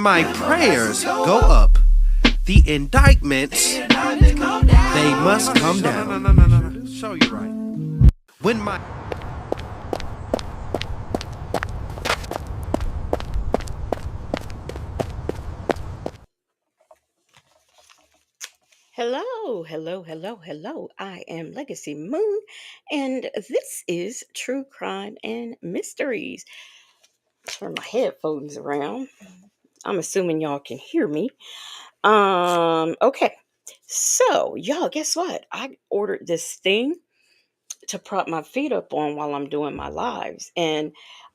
my prayers go up, the indictments, they must come down. No. Show you right. When my Hello, hello, hello, hello. I am Legacy Moon, and this is True Crime and Mysteries. Turn my headphones around. I'm assuming y'all can hear me. Okay. So, y'all, guess what? I ordered this thing to prop my feet up on while I'm doing my lives. And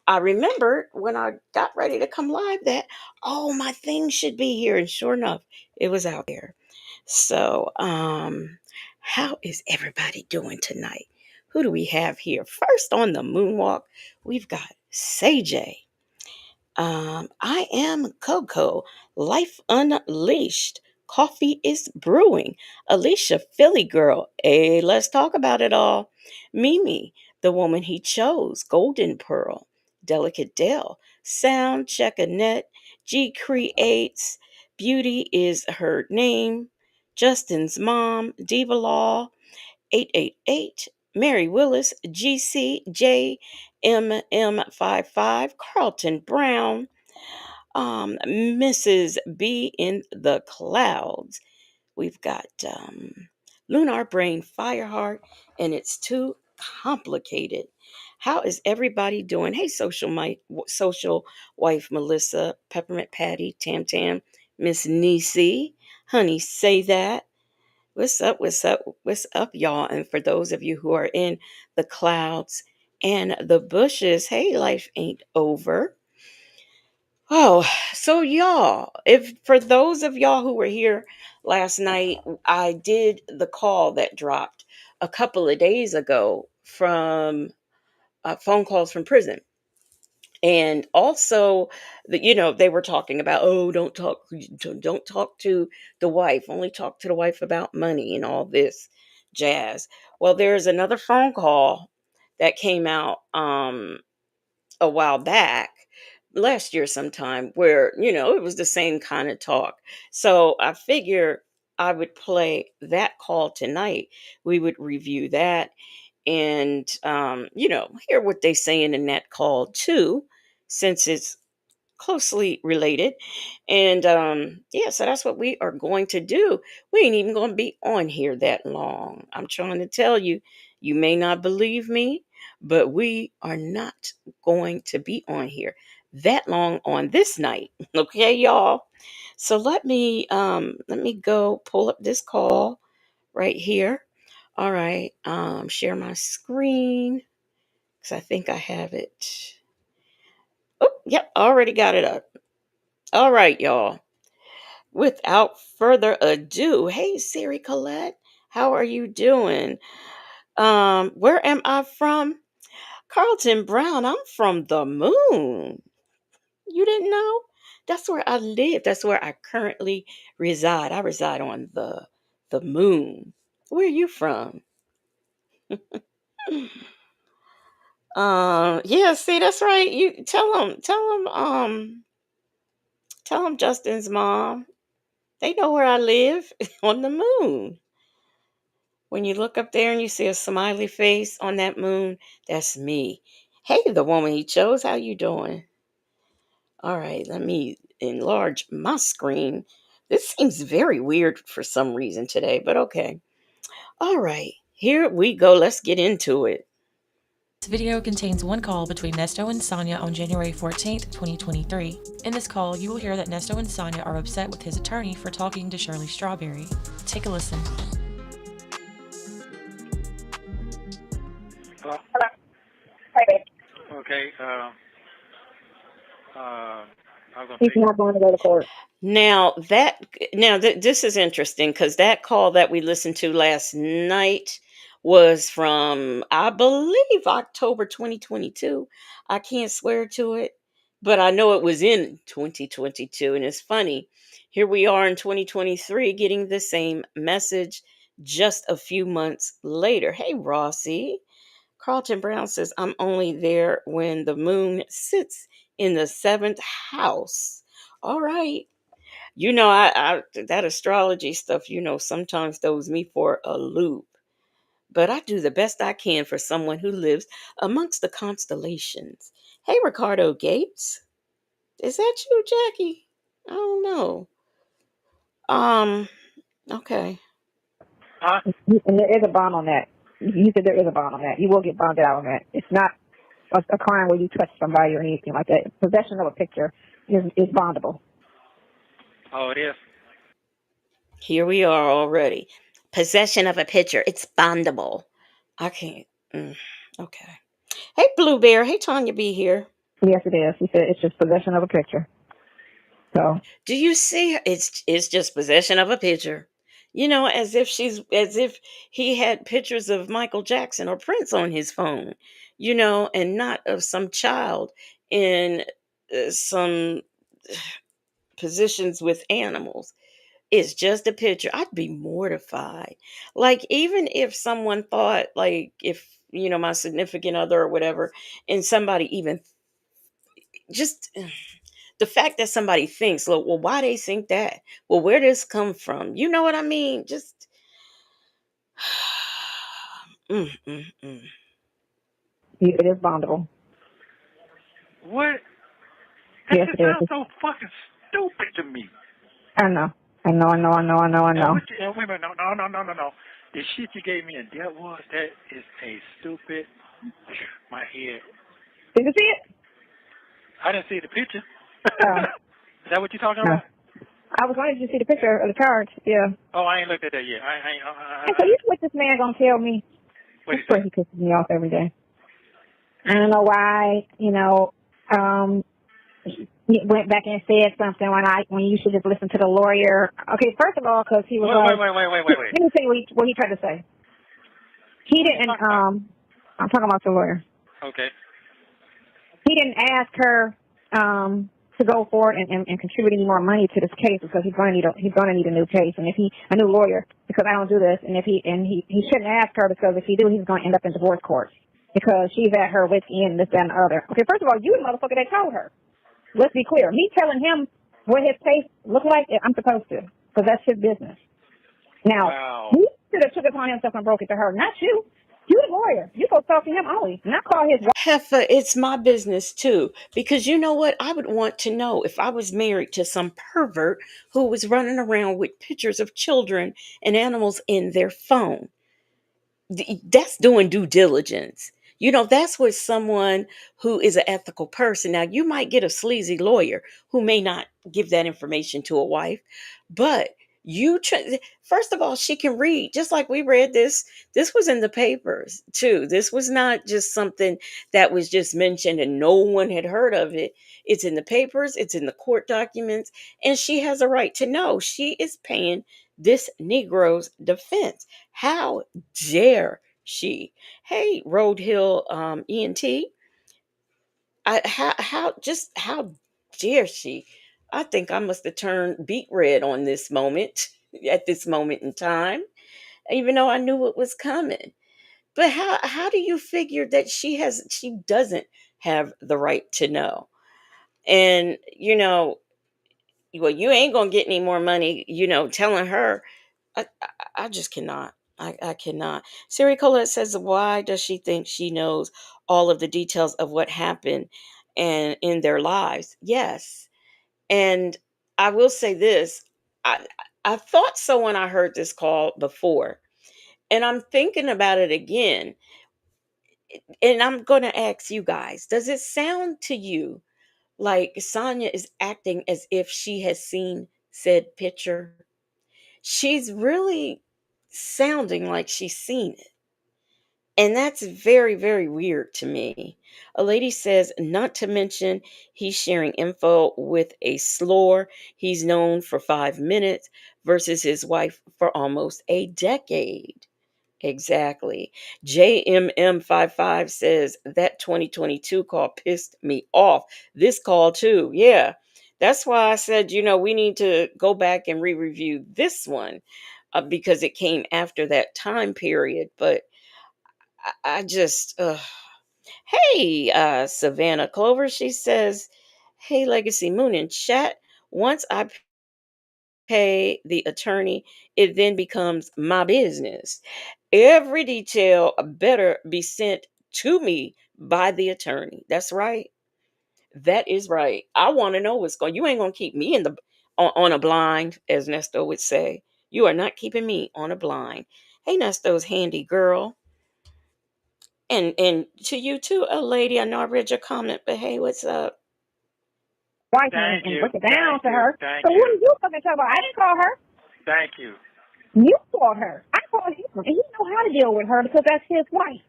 I remembered when I got ready to come live that, oh, my thing should be here. And sure enough, it was out there. So, how is everybody doing tonight? Who do we have here? First on the moonwalk, we've got Say. I am Coco, Life Unleashed. Coffee is brewing. Alicia, Philly girl. Hey, let's talk about it all. Mimi, the woman he chose. Golden Pearl. Delicate Dell. Sound Check Annette. G Creates. Beauty is her name. Justin's mom. Diva Law. 888. Mary Willis. GCJ. MM55, Carlton Brown, Mrs. B in the clouds. We've got Lunar Brain Fireheart, and it's too complicated. How is everybody doing? Hey, social wife Melissa, Peppermint Patty, Tam Tam, Miss Nisi, Honey, say that. What's up? What's up? What's up, y'all? And for those of you who are in the clouds and the bushes, hey, life ain't over. Oh, so y'all, if for those of y'all who were here last night, I did the call that dropped a couple of days ago from phone calls from prison. And also, they were talking about, oh, don't talk to the wife, only talk to the wife about money and all this jazz. Well, there's another phone call that came out a while back, last year sometime, where it was the same kind of talk. So I figure I would play that call tonight. We would review that and hear what they saying in that call too, since it's closely related. And yeah, so that's what we are going to do. We ain't even going to be on here that long. I'm trying to tell you, you may not believe me, but we are not going to be on here that long on this night. Okay, y'all. So let me go pull up this call right here. All right. Share my screen because I think I have it. Oh, yep, already got it up. All right, y'all. Without further ado, hey Siri Colette, how are you doing? Where am I from? Carlton Brown, I'm from the moon. You didn't know? That's where I live. That's where I currently reside. I reside on the moon. Where are you from? Yeah, see, that's right. You tell him Justin's mom. They know where I live on the moon. When you look up there and you see a smiley face on that moon, that's me. Hey, the woman he chose, how you doing? All right, let me enlarge my screen. This seems very weird for some reason today, but okay. All right, here we go. Let's get into it. This video contains one call between Nesto and Sonya on January 14th, 2023. In this call, you will hear that Nesto and Sonya are upset with his attorney for talking to Shirley Strawberry. Take a listen. Hello? Hello. Hi, babe. Okay. I was gonna He's say, not going to go to court. This is interesting because that call that we listened to last night was from, I believe, October 2022. I can't swear to it, but I know it was in 2022. And it's funny, here we are in 2023 getting the same message just a few months later. Hey, Rossi. Carlton Brown says, I'm only there when the moon sits in the seventh house. All right. I that astrology stuff, sometimes throws me for a loop. But I do the best I can for someone who lives amongst the constellations. Hey, Ricardo Gates. Is that you, Jackie? I don't know. Um, okay. Huh? And there is a bond on that. You said there is a bond on that. You will get bonded out on that. It's not a crime where you touch somebody or anything like that. Possession of a picture is bondable. Oh, it is. Here we are already. Possession of a picture. It's bondable. I can't. Okay. Hey, Blue Bear. Hey, Tanya B here. Yes, it is. He said it's just possession of a picture. So Do you see? It's just possession of a picture. As if he had pictures of Michael Jackson or Prince on his phone, and not of some child in some positions with animals. It's just a picture. I'd be mortified. Like, even if someone thought, like, if, my significant other or whatever, and somebody even just the fact that somebody thinks, look, well, why they think that? Well, where does this come from? You know what I mean? Just, mm, mm, mm. it is bondable. What? That Yes, just it sounds is. so fucking stupid to me. I know. I know. Now, wait a minute. No. The shit you gave me in that is a stupid. My head. Did you see it? I didn't see the picture. Oh, Is that what you're talking no. about? I was wanting you to see the picture of the charge. Yeah. Oh, I ain't looked at that yet. And so you know what this man gonna tell me? What This is way he pisses me off every day. I don't know why. He went back and said something when you should just listen to the lawyer. Okay, first of all, because he was Wait. Let me tell you what he tried to say. He didn't. I'm talking about the lawyer. Okay. He didn't ask her to go forward and contribute any more money to this case because he's going to need a new case and a new lawyer because I don't do this and he shouldn't ask her because if he do he's going to end up in divorce court because she's at her wit's end, this, that, and the other. Okay, first of all, you the motherfucker that told her. Let's be clear. Me telling him what his case look like, I'm supposed to because that's his business. Now, Wow. he should have took it upon himself and broke it to her, not you. You the lawyer. You supposed to talk to him only, not call his wife. Heifer, it's my business too. Because you know what? I would want to know if I was married to some pervert who was running around with pictures of children and animals in their phone. That's doing due diligence. That's what someone who is an ethical person. Now, you might get a sleazy lawyer who may not give that information to a wife, but first of all, she can read just like we read this. This was in the papers too. This was not just something that was just mentioned and no one had heard of it. It's in the papers, it's in the court documents, and she has a right to know. She is paying this Negro's defense. How dare she? Hey, Road Hill ENT. How dare she? I think I must have turned beet red on this moment at this moment in time, even though I knew it was coming. But how do you figure that she doesn't have the right to know? And well, you ain't gonna get any more money, telling her. I just cannot. I cannot. Siri Colette says, why does she think she knows all of the details of what happened and in their lives? Yes. And I will say this. I I thought so when I heard this call before. And I'm thinking about it again. And I'm gonna ask you guys, does it sound to you like Sonya is acting as if she has seen said picture? She's really sounding like she's seen it. And that's very, very weird to me. A lady says, not to mention, he's sharing info with a slore he's known for 5 minutes versus his wife for almost a decade. Exactly. JMM55 says, that 2022 call pissed me off. This call, too. Yeah. That's why I said, we need to go back and re-review this one because it came after that time period. But I just, hey, Savannah Clover, she says, hey, Legacy Moon in chat. Once I pay the attorney, it then becomes my business. Every detail better be sent to me by the attorney. That's right. That is right. I want to know what's going. You ain't gonna keep me in the on a blind, as Nesto would say. You are not keeping me on a blind. Hey, Nesto's handy girl, and to you too, a lady. I know I read your comment, but hey, what's up? Wife Thank and you. break it down Thank to you. her. Thank So what you. are you fucking talking about? I didn't call her. Thank you. You called her. I called him. And he know how to deal with her because that's his wife.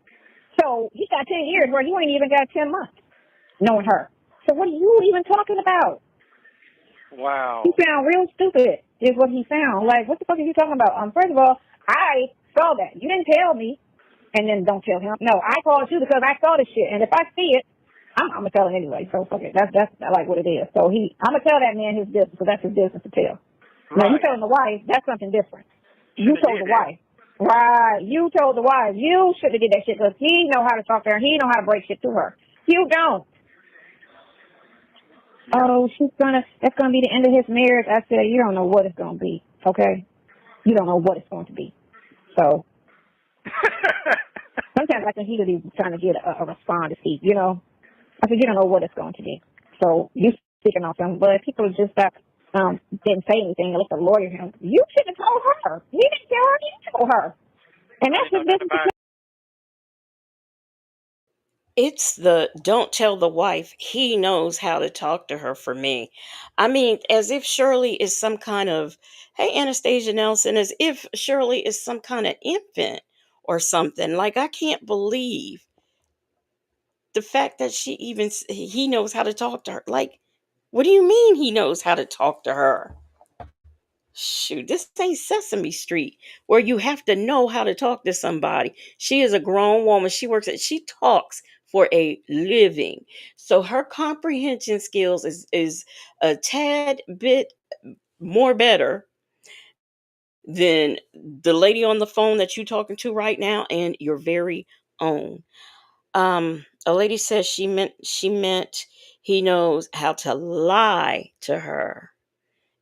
So he got 10 years where you ain't even got 10 months knowing her. So what are you even talking about? He Wow. sound real stupid is what he sound. Like, what the fuck are you talking about? First of all, I saw that. You didn't tell me and then don't tell him. No, I called you because I saw the shit. And if I see it, I'm gonna tell him anyway. So fuck it. That's like what it is. So I'm gonna tell that man his business because that's his business to tell. Now you Right. telling the wife, that's something different. You Shouldn't have told did the that. wife. Right. You told the wife. You should have did that shit because he know how to talk to her. He know how to break shit to her. You don't. Yeah. Oh, that's gonna be the end of his marriage. I said, you don't know what it's gonna be. Okay. You don't know what it's going to be. So sometimes I think he could be trying to get a response to see, you know. I said, you don't know what it's going to be. So you speaking on something, but people just didn't say anything. Let the lawyer him. You should have told her. You didn't tell her. You told her. And I that's didn't know his nothing business to about tell. it. It's the don't tell the wife. He knows how to talk to her for me. I mean, as if Shirley is some kind of, hey, Anastasia Nelson, as if Shirley is some kind of infant or something. Like, I can't believe the fact that he knows how to talk to her. Like, what do you mean he knows how to talk to her? Shoot, this ain't Sesame Street where you have to know how to talk to somebody. She is a grown woman. She talks for a living. So her comprehension skills is a tad bit more better than the lady on the phone that you talking to right now and your very own. A lady says she meant he knows how to lie to her.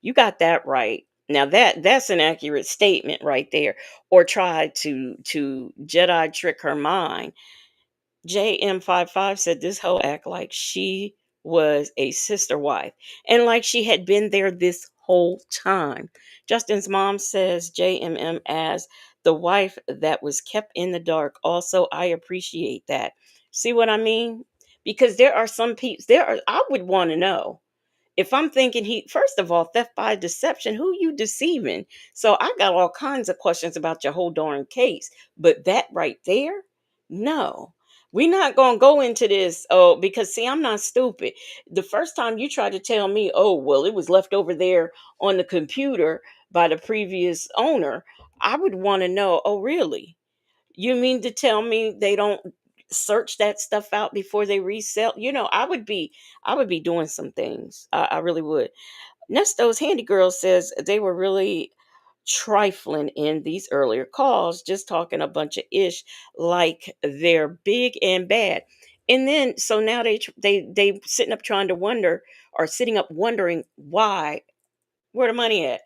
You got that right. Now that's an accurate statement right there. Or try to Jedi trick her mind. JM55 said this hoe act like she was a sister wife and like she had been there this whole time. Justin's mom says JMM as the wife that was kept in the dark. Also, I appreciate that. See what I mean? Because there are some people I would want to know if I'm thinking he, first of all, theft by deception, who you deceiving? So I got all kinds of questions about your whole darn case. But that right there, no. We're not going to go into this. Oh, because see, I'm not stupid. The first time you tried to tell me, oh, well, it was left over there on the computer by the previous owner, I would want to know, oh, really? You mean to tell me they don't search that stuff out before they resell? I would be doing some things. I really would. Nesto's handy girl says they were really trifling in these earlier calls, just talking a bunch of ish like they're big and bad. And then so now they sitting up trying to wonder or sitting up wondering why, where the money at?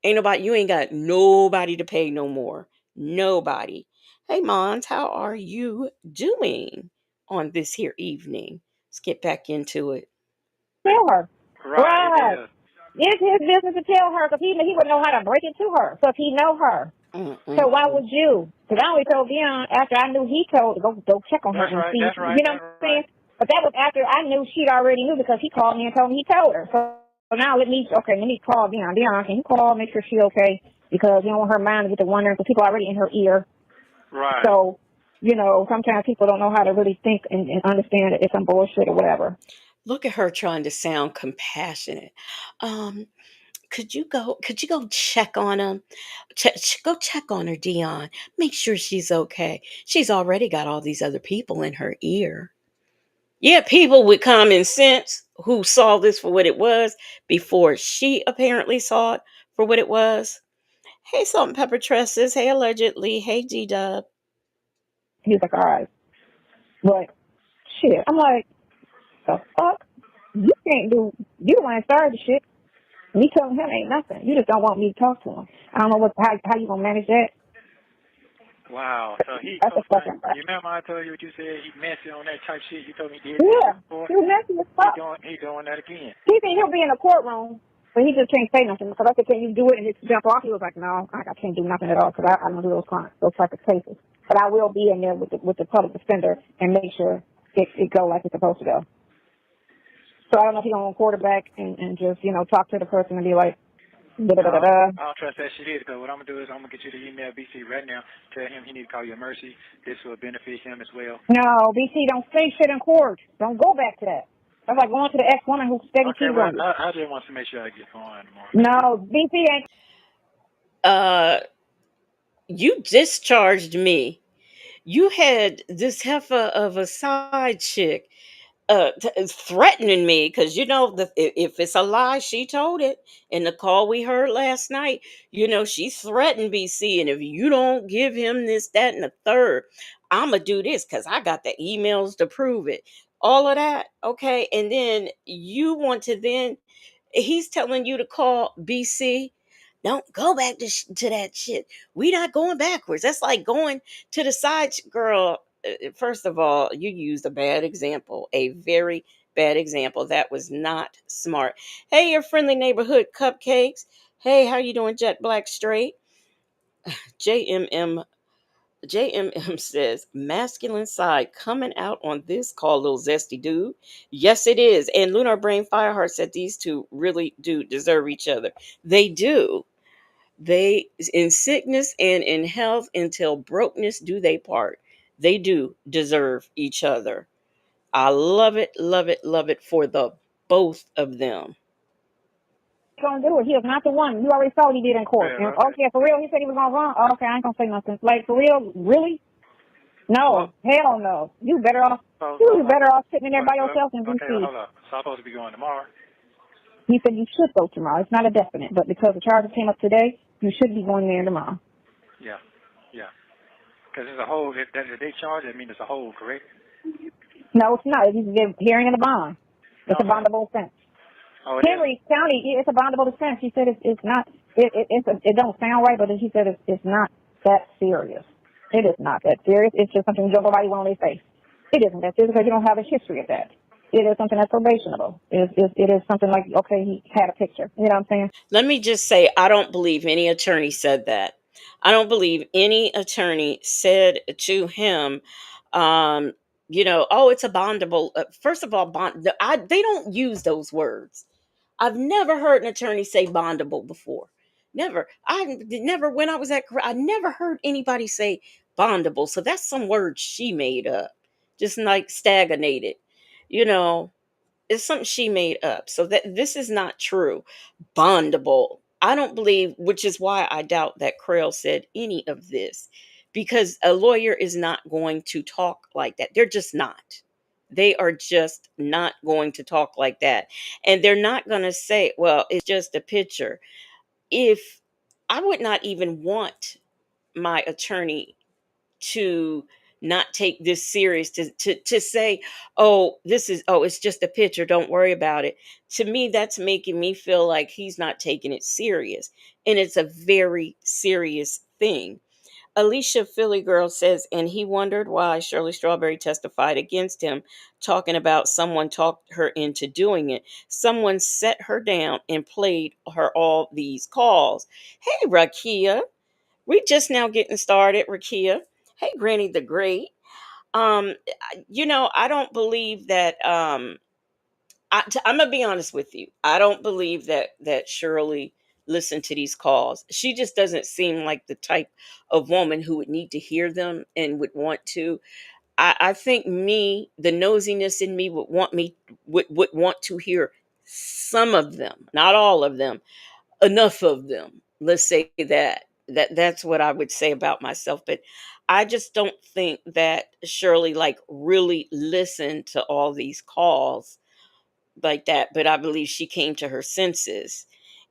You ain't got nobody to pay no more. Nobody. Hey Mons, how are you doing on this here evening? Let's get back into it. Tell her. Right. It Right. is. It's his business to tell her because he would know how to break it to her because he know her. So why Mm-mm-mm. would you? Because I only told Dion after I knew he told go check on her That's and right. see. That's right. You know That's what I'm right. saying? But that was after I knew she'd already knew because he called me and told me he told her. So now let me call Dion. Dion, can you call, make sure she okay? Because you don't want her mind to get to wondering because people are already in her ear. Right. So, sometimes people don't know how to really think and understand that it's some bullshit or whatever. Look at her trying to sound compassionate. Um, could you go check on him? Go check on her, Dion. Make sure she's okay. She's already got all these other people in her ear. Yeah, people with common sense who saw this for what it was before she apparently saw it for what it was. Hey, Salt and Pepper Tresses. Hey, allegedly. Hey, G Dub. He was like, all right. But, shit. I'm like, the fuck? You the one that started the shit. Me telling him ain't nothing. You just don't want me to talk to him. I don't know how you gonna manage that. Wow. So he That's a fucking you remember I told you what you said? He messy on that type shit. You told me he did yeah. before. He was messy as fuck. He doing that again. He think he'll be in the courtroom, but he just can't say nothing. Because I said, can you do it and just jump off? He was like, no, I can't do nothing at all because I don't do those type of cases. But I will be in there with the public defender and make sure it go like it's supposed to go. So I don't know if he's going to quarterback and just, talk to the person and be like, da-da-da-da-da. I don't trust that shit either, because what I'm going to do is I'm going to get you to email BC right now. Tell him he need to call your mercy. This will benefit him as well. No, BC, don't say shit in court. Don't go back to that. That's like going to the ex-woman who's steady cheating on you. I just want to make sure I get going tomorrow. No, BC ain't. You discharged me. You had this heifer of a side chick threatening me because if it's a lie, she told it in the call we heard last night. She threatened BC, and if you don't give him this, that, and the third, I'ma do this because I got the emails to prove it. All of that, okay, and then he's telling you to call BC. Don't go back to that shit. We not going backwards. That's like going to the side girl. First of all, you used a bad example, a very bad example. That was not smart. Hey, your friendly neighborhood cupcakes. Hey, how you doing, Jet Black Straight? JMM says, masculine side coming out on this call, little zesty dude. Yes, it is. And Lunar Brain Fireheart said these two really do deserve each other. They do. They, in sickness and in health, until brokenness do they part. They do deserve each other. I love it, love it, love it for the both of them. Gonna do it. He is not the one. You already saw what he did in court. Yeah, And, okay, for real, he said he was gonna run. Oh, okay, I ain't gonna say nothing. Like, for real, really? No, hell no. You better off sitting in there by yourself than BC. Okay, hold up. So I'm supposed to be going tomorrow? He said you should go tomorrow. It's not a definite, but because the charges came up today, you should be going there tomorrow. Yeah. Because there's a hold. If they charge, that means it's a hold, correct? No, it's not. It's a hearing of the bond. It's a bondable offense. Oh, Henry County, it's a bondable offense. She said it's not. It don't sound right, but she said it's not that serious. It is not that serious. It's just something nobody want on their face. It isn't that serious because you don't have a history of that. It is something that's probationable. It is something like, okay, he had a picture. You know what I'm saying? Let me just say, I don't believe any attorney said that. I don't believe any attorney said to him, oh, it's a bondable. First of all, they don't use those words. I've never heard an attorney say bondable before. Never. When I was I never heard anybody say bondable. So that's some word she made up, just like stagnated. It's something she made up. So that this is not true. Bondable. I don't believe, which is why I doubt that Krell said any of this, because a lawyer is not going to talk like that. They're just not. They are just not going to talk like that. And they're not going to say, well, it's just a picture. If I would not even want my attorney to not take this serious, to say, it's just a picture, don't worry about it. To me, that's making me feel like he's not taking it serious, and it's a very serious thing. Alicia Philly Girl says, and he wondered why Shirley Strawberry testified against him, talking about someone talked her into doing it. Someone set her down and played her all these calls. Hey, Rakia, we just now getting started, Rakia. Hey, Granny the Great. I don't believe that. I'm gonna be honest with you. I don't believe that Shirley listened to these calls. She just doesn't seem like the type of woman who would need to hear them and would want to. I think the nosiness in me would want to hear some of them, not all of them, enough of them. Let's say that's what I would say about myself. But I just don't think that Shirley really listened to all these calls like that. But I believe she came to her senses.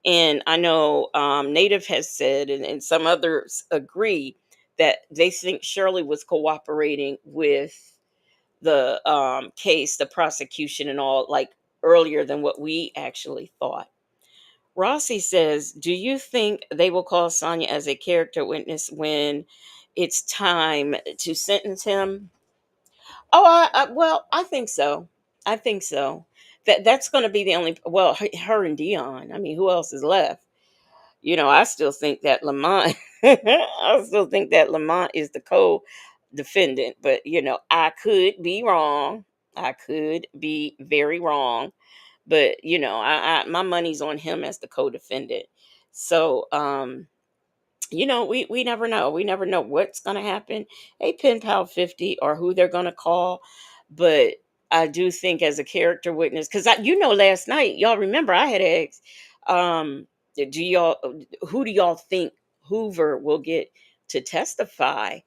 And I know Native has said, and some others agree, that they think Shirley was cooperating with the case, the prosecution, and all, earlier than what we actually thought. Rossi says, "Do you think they will call Sonya as a character witness when it's time to sentence him?" Oh, well, I think so. I think so. That's going to be the only. Well, her and Dion. I mean, who else is left? I still think that Lamont. I still think that Lamont is the co-defendant, but I could be wrong. I could be very wrong, but my money's on him as the co-defendant. So, we never know. We never know what's going to happen. A Pen Pal 50 or who they're going to call. But I do think as a character witness, because last night, y'all remember I had asked, who do y'all think Hoover will get to testify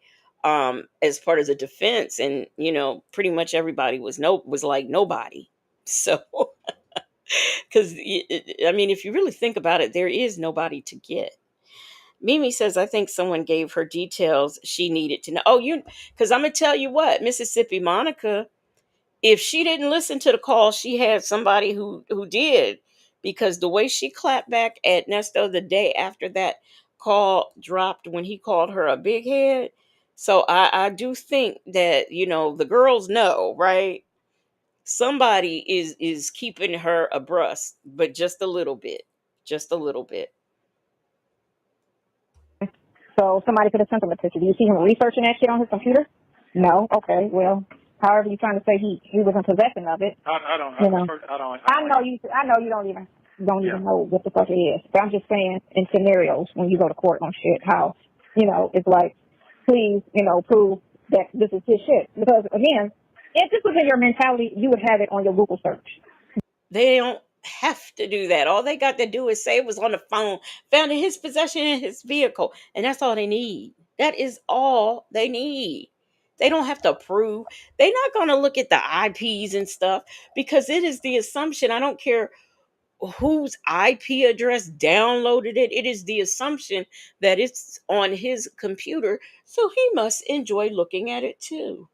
as part of the defense? And, pretty much everybody was like nobody. So, because I mean, if you really think about it, there is nobody to get. Mimi says, I think someone gave her details she needed to know. Oh, because I'm going to tell you what, Mississippi Monica, if she didn't listen to the call, she had somebody who did, because the way she clapped back at Nesto the day after that call dropped when he called her a big head. So I do think that, the girls know, right? Somebody is keeping her abreast, but just a little bit, just a little bit. So somebody could have sent him a picture. Do you see him researching that shit on his computer? No. Okay. Well, however you're trying to say he was in possession of it. I don't. I know you don't even know what the fuck it is. But I'm just saying, in scenarios when you go to court on shit, how it's like, please, prove that this is his shit. Because again, if this was in your mentality, you would have it on your Google search. They don't have to do that. All they got to do is say it was on the phone, found in his possession in his vehicle, and that's all they need. That is all they need. They don't have to prove. They're not going to look at the IPs and stuff, because it is the assumption. I don't care whose IP address downloaded it. It is the assumption that it's on his computer, so he must enjoy looking at it too.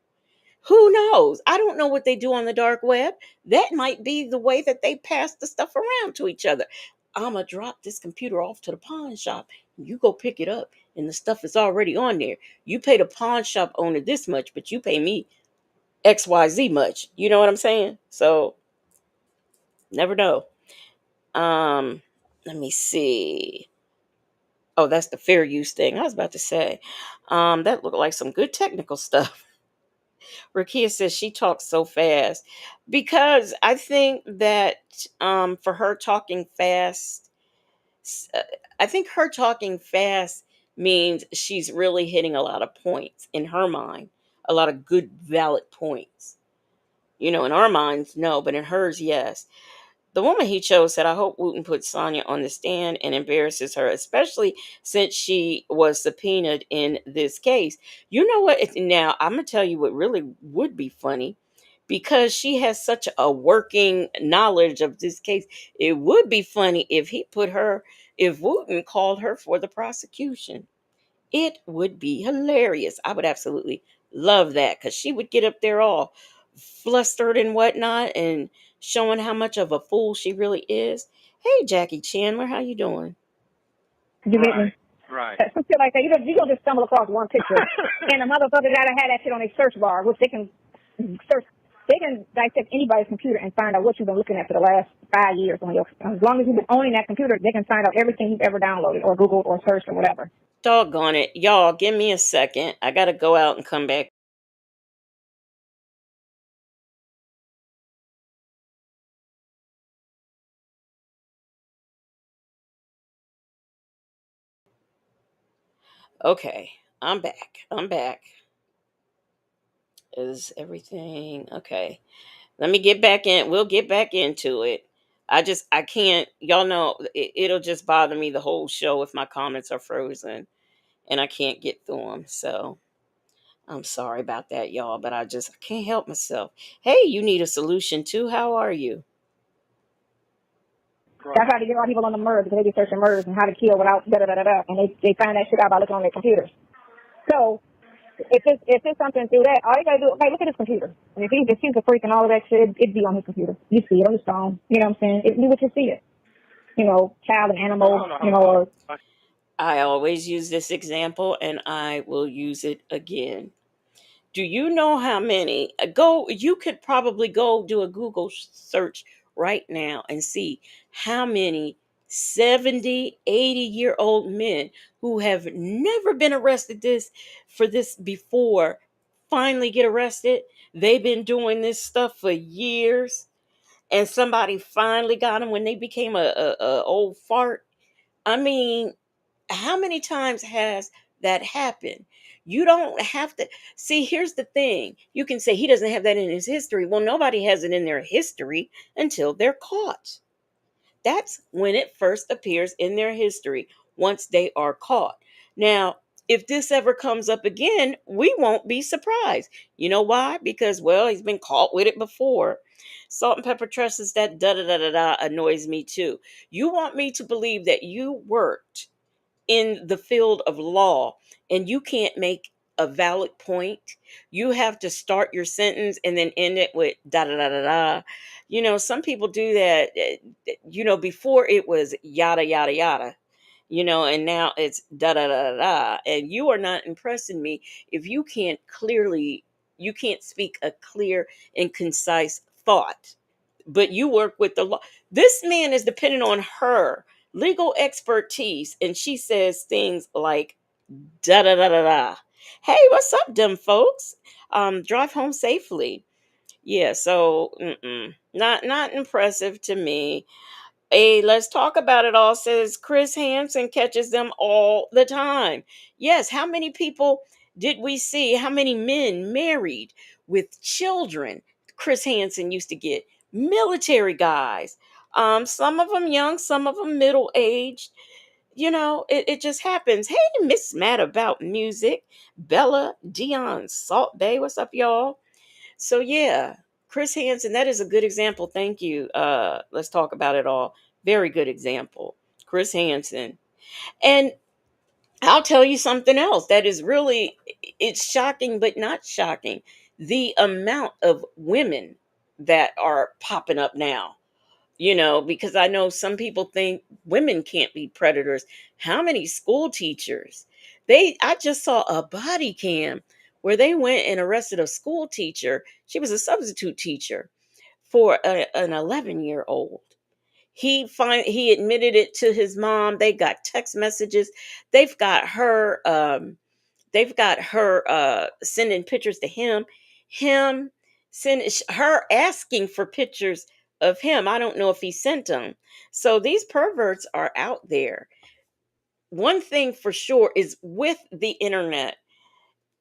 Who knows? I don't know what they do on the dark web. That might be the way that they pass the stuff around to each other. I'm going to drop this computer off to the pawn shop. You go pick it up, and the stuff is already on there. You pay the pawn shop owner this much, but you pay me XYZ much. You know what I'm saying? So, never know. Let me see. Oh, that's the fair use thing. I was about to say. That looked like some good technical stuff. Rakia says she talks so fast, because I think that for her talking fast, uh, I think her talking fast means she's really hitting a lot of points in her mind, a lot of good, valid points. In our minds, no, but in hers, yes. The woman he chose said, I hope Wooten puts Sonya on the stand and embarrasses her, especially since she was subpoenaed in this case. You know what? Now, I'm going to tell you what really would be funny, because she has such a working knowledge of this case. It would be funny if Wooten called her for the prosecution. It would be hilarious. I would absolutely love that, because she would get up there all flustered and whatnot, and showing how much of a fool she really is. Hey, Jackie Chandler, how you doing? You get me? Right. Some shit like that. You don't just stumble across one picture, and the motherfucker gotta have that shit on a search bar, which they can search. They can dissect anybody's computer and find out what you've been looking at for the last 5 years on your. As long as you've been owning that computer, they can find out everything you've ever downloaded or Googled or searched or whatever. Doggone it. Y'all, give me a second. I got to go out and come back. Okay, I'm back. I'm back. Is everything okay? Let me get back in. We'll get back into it. I can't, y'all know, it'll just bother me the whole show if my comments are frozen and I can't get through them. So I'm sorry about that, y'all, but I can't help myself. Hey, you need a solution too. How are you? That's how they get all people on the murders, because they be searching murders and how to kill without da-da-da-da-da, and they find that shit out by looking on their computers. So if it's something through that, all you gotta do, okay, look at his computer. And if he's a freak and all of that shit, it'd be on his computer. You see it on his phone. You know what I'm saying? You would just see it. child and animal, Hold on, hold on, hold or on. I always use this example and I will use it again. Do you know how many? You could probably go do a Google search right now and see how many 70, 80-year-old men who have never been arrested for this before finally get arrested. They've been doing this stuff for years, and somebody finally got them when they became a old fart. I mean, how many times has that happened? You don't have to see. Here's the thing: you can say he doesn't have that in his history. Well, nobody has it in their history until they're caught. That's when it first appears in their history, once they are caught. Now, if this ever comes up again, we won't be surprised. You know why? Because, well, he's been caught with it before. Salt and pepper trusses, that da da da da da annoys me too. You want me to believe that you worked in the field of law and you can't make a valid point. You have to start your sentence and then end it with da da da da da. Some people do that. Before it was yada yada yada. And now it's da da da da da. And you are not impressing me if you can't speak a clear and concise thought. But you work with the law. This man is dependent on her legal expertise, and she says things like da da da da da. Hey, what's up, dumb folks? Drive home safely. Yeah, so not impressive to me. Hey, let's talk about it all, says Chris Hansen catches them all the time. Yes, how many people did we see? How many men married with children? Chris Hansen used to get military guys. Some of them young, some of them middle aged. It just happens. Hey, Miss Mad about music. Bella, Dion, Salt Bay. What's up, y'all? So yeah, Chris Hansen, that is a good example. Thank you. Let's talk about it all. Very good example. Chris Hansen. And I'll tell you something else that is really, it's shocking but not shocking. The amount of women that are popping up now. Because I know some people think women can't be predators. How many school teachers? I just saw a body cam where they went and arrested a school teacher. She was a substitute teacher for an 11-year-old. He admitted it to his mom. They got text messages. They've got her sending pictures to him send her asking for pictures of him. I don't know if he sent them. So these perverts are out there. One thing for sure is with the internet,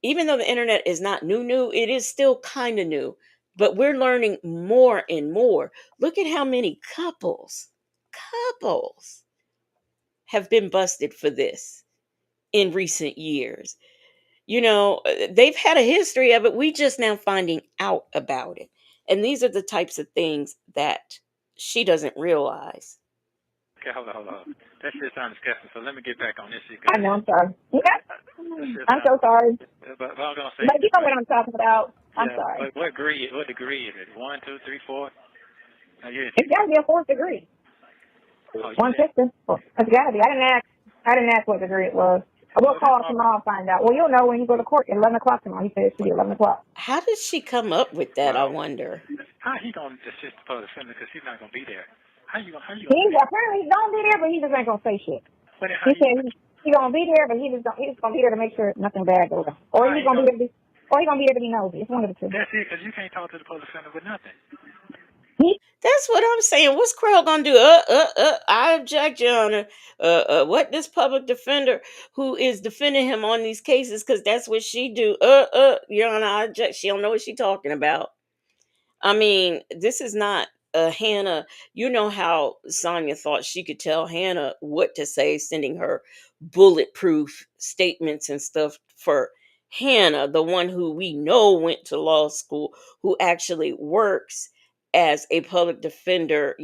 even though the internet is not new, it is still kind of new, but we're learning more and more. Look at how many couples have been busted for this in recent years. They've had a history of it. We just now finding out about it. And these are the types of things that she doesn't realize. Okay, hold on, hold on. That shit sounds disgusting. So let me get back on this shit. I know, I'm sorry. I'm so sorry. But I'm gonna say. But you know what I'm talking about. I'm Yeah, sorry. What degree? What degree is it? 1, 2, 3, 4. It's got to be a fourth degree. Oh, 150. It's got to be. I didn't ask what degree it was. We'll call tomorrow and find out. Well, you'll know when you go to court at 11 o'clock tomorrow. He said it should be 11 o'clock. How did she come up with that, I wonder? How he gonna assist the public defender because he's not gonna be there? How you Apparently he's gonna be there, but he just ain't gonna say shit. He said he's gonna be there, but he's just gonna be there to make sure nothing bad goes on. Or he's gonna be there to be nosy. It's one of the two. That's it, because you can't talk to the public defender with nothing. That's what I'm saying. What's Krell gonna do? I object, Your Honor. What this public defender who is defending him on these cases, because that's what she do. Your Honor, I object. She don't know what she talking about. I mean, this is not Hannah. You know how Sonya thought she could tell Hannah what to say, sending her bulletproof statements and stuff for Hannah, the one who we know went to law school, who actually works as a public defender.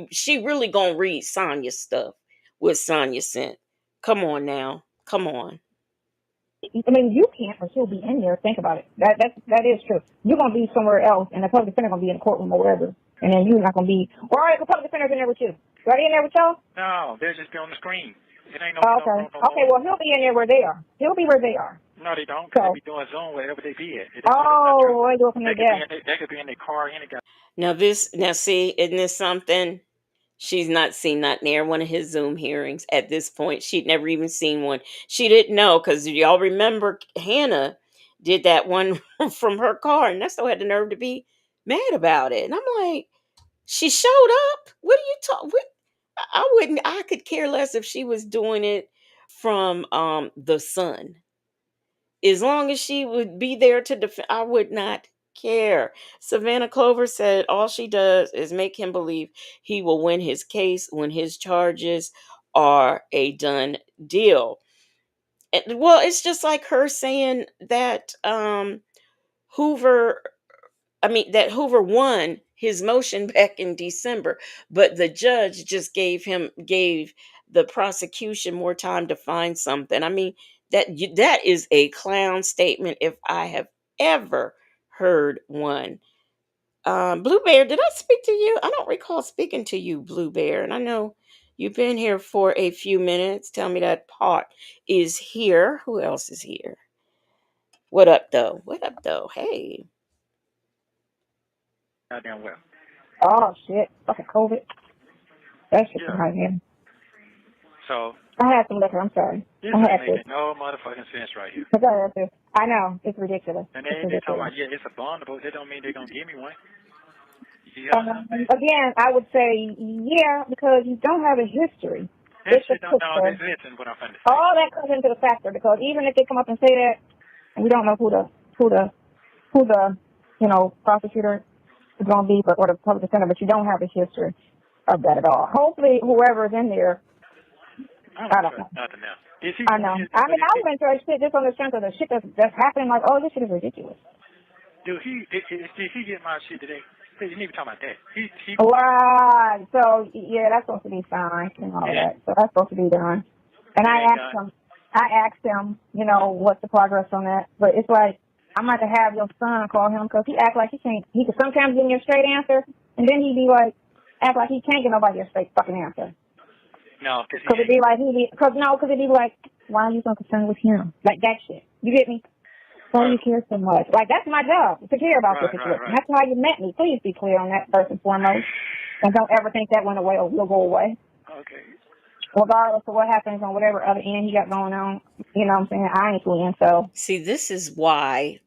She really gonna read Sonya's stuff, what Sonya sent. Come on now. Come on. I mean, you can't, but she'll be in there. Think about it. That is true. You're gonna be somewhere else, and the public defender gonna be in the courtroom or wherever, and then you're not gonna be. Or the public defender's in there with you. Are they in there with y'all? No, they'll just be on the screen. It ain't no, Oh, no, okay. no, no Okay. Well, he'll be in there where they are. He'll be where they are. No, they don't, because So. they be doing Zoom wherever they be at. Oh, they do it from their desk. They could be in their car, any guy. Now see, isn't this something? She's not seen not near one of his Zoom hearings at this point. She'd never even seen one. She didn't know, because y'all remember Hannah did that one from her car, and Nesto had the nerve to be mad about it. And I'm like, she showed up. What are you talking? I wouldn't. I could care less if she was doing it from the Sun. As long as she would be there to defend, I would not care. Savannah Clover said all she does is make him believe he will win his case when his charges are a done deal. Well, it's just like her saying that Hoover that Hoover won his motion back in December, but the judge just gave the prosecution more time to find something. I mean, that is a clown statement if I have ever heard one. Blue Bear, did I speak to you? I don't recall speaking to you, Blue Bear, and I know you've been here for a few minutes. Tell me that Pot is here. Who else is here? What up, though? What up, though? Hey. Goddamn well. Oh shit! Fucking COVID. That shit's right here. So. I had some liquor. I'm sorry. This I had ain't to. making no motherfucking sense right here. I know it's ridiculous. And they talking about it's a bondable. That don't mean they're gonna give me one. Again, I would say yeah, because you don't have a history. This shit don't know. Listen, what I'm saying. All that comes into the factor, because even if they come up and say that, and we don't know who the prosecutor is going to be, or the public defender, but you don't have a history of that at all. Hopefully, whoever's in there. I don't know. Nothing else. I know. I mean, I went through shit just on the strength of the shit that's happening. Like, oh, this shit is ridiculous. Did he get my shit today? You need to talk about that. Right. So yeah, that's supposed to be signed and all that. So that's supposed to be done. And I asked him, what's the progress on that? But it's like, I'm going to have your son call him, because he act like he can't. He could sometimes give me a straight answer, and then he'd be like, act like he can't get nobody a straight fucking answer. No, because it'd be like why are you so concerned with him? Like that shit. You get me? Why do you care so much? Like, that's my job, to care about this situation. Right. That's why you met me. Please be clear on that first and foremost, and don't ever think that went away or will go away. Okay. Regardless of what happens on whatever other end you got going on, you know what I'm saying? I ain't in, so. See, this is why.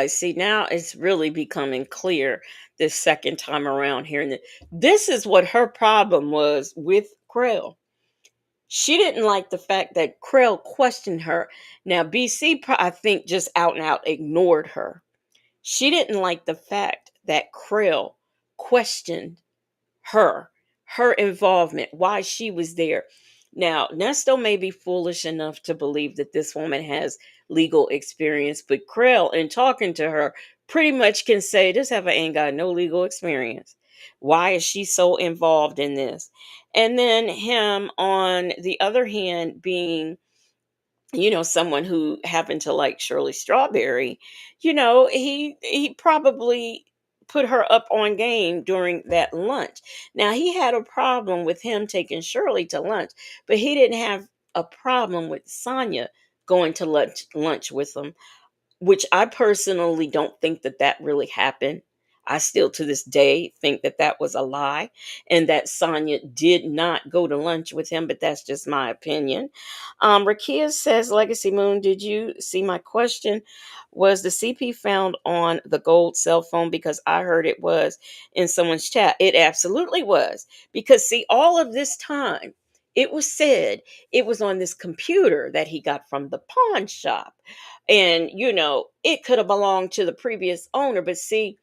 See, now it's really becoming clear this second time around here. This is what her problem was with Krell. She didn't like the fact that Krell questioned her. Now, BC, I think, just out and out ignored her. She didn't like the fact that Krell questioned her involvement, why she was there. Now, Nesto may be foolish enough to believe that this woman has legal experience, but Krell, in talking to her, pretty much can say this heifer ain't got no legal experience. Why is she so involved in this? And then him, on the other hand, being someone who happened to like Shirley Strawberry, he probably put her up on game during that lunch. Now, he had a problem with him taking Shirley to lunch, but he didn't have a problem with Sonya going to lunch with him, which I personally don't think that really happened. I still, to this day, think that was a lie, and that Sonya did not go to lunch with him, but that's just my opinion. Rakia says, Legacy Moon, did you see my question? Was the CP found on the gold cell phone? Because I heard it was in someone's chat. It absolutely was. Because, see, all of this time, it was said it was on this computer that he got from the pawn shop. And, it could have belonged to the previous owner. But see,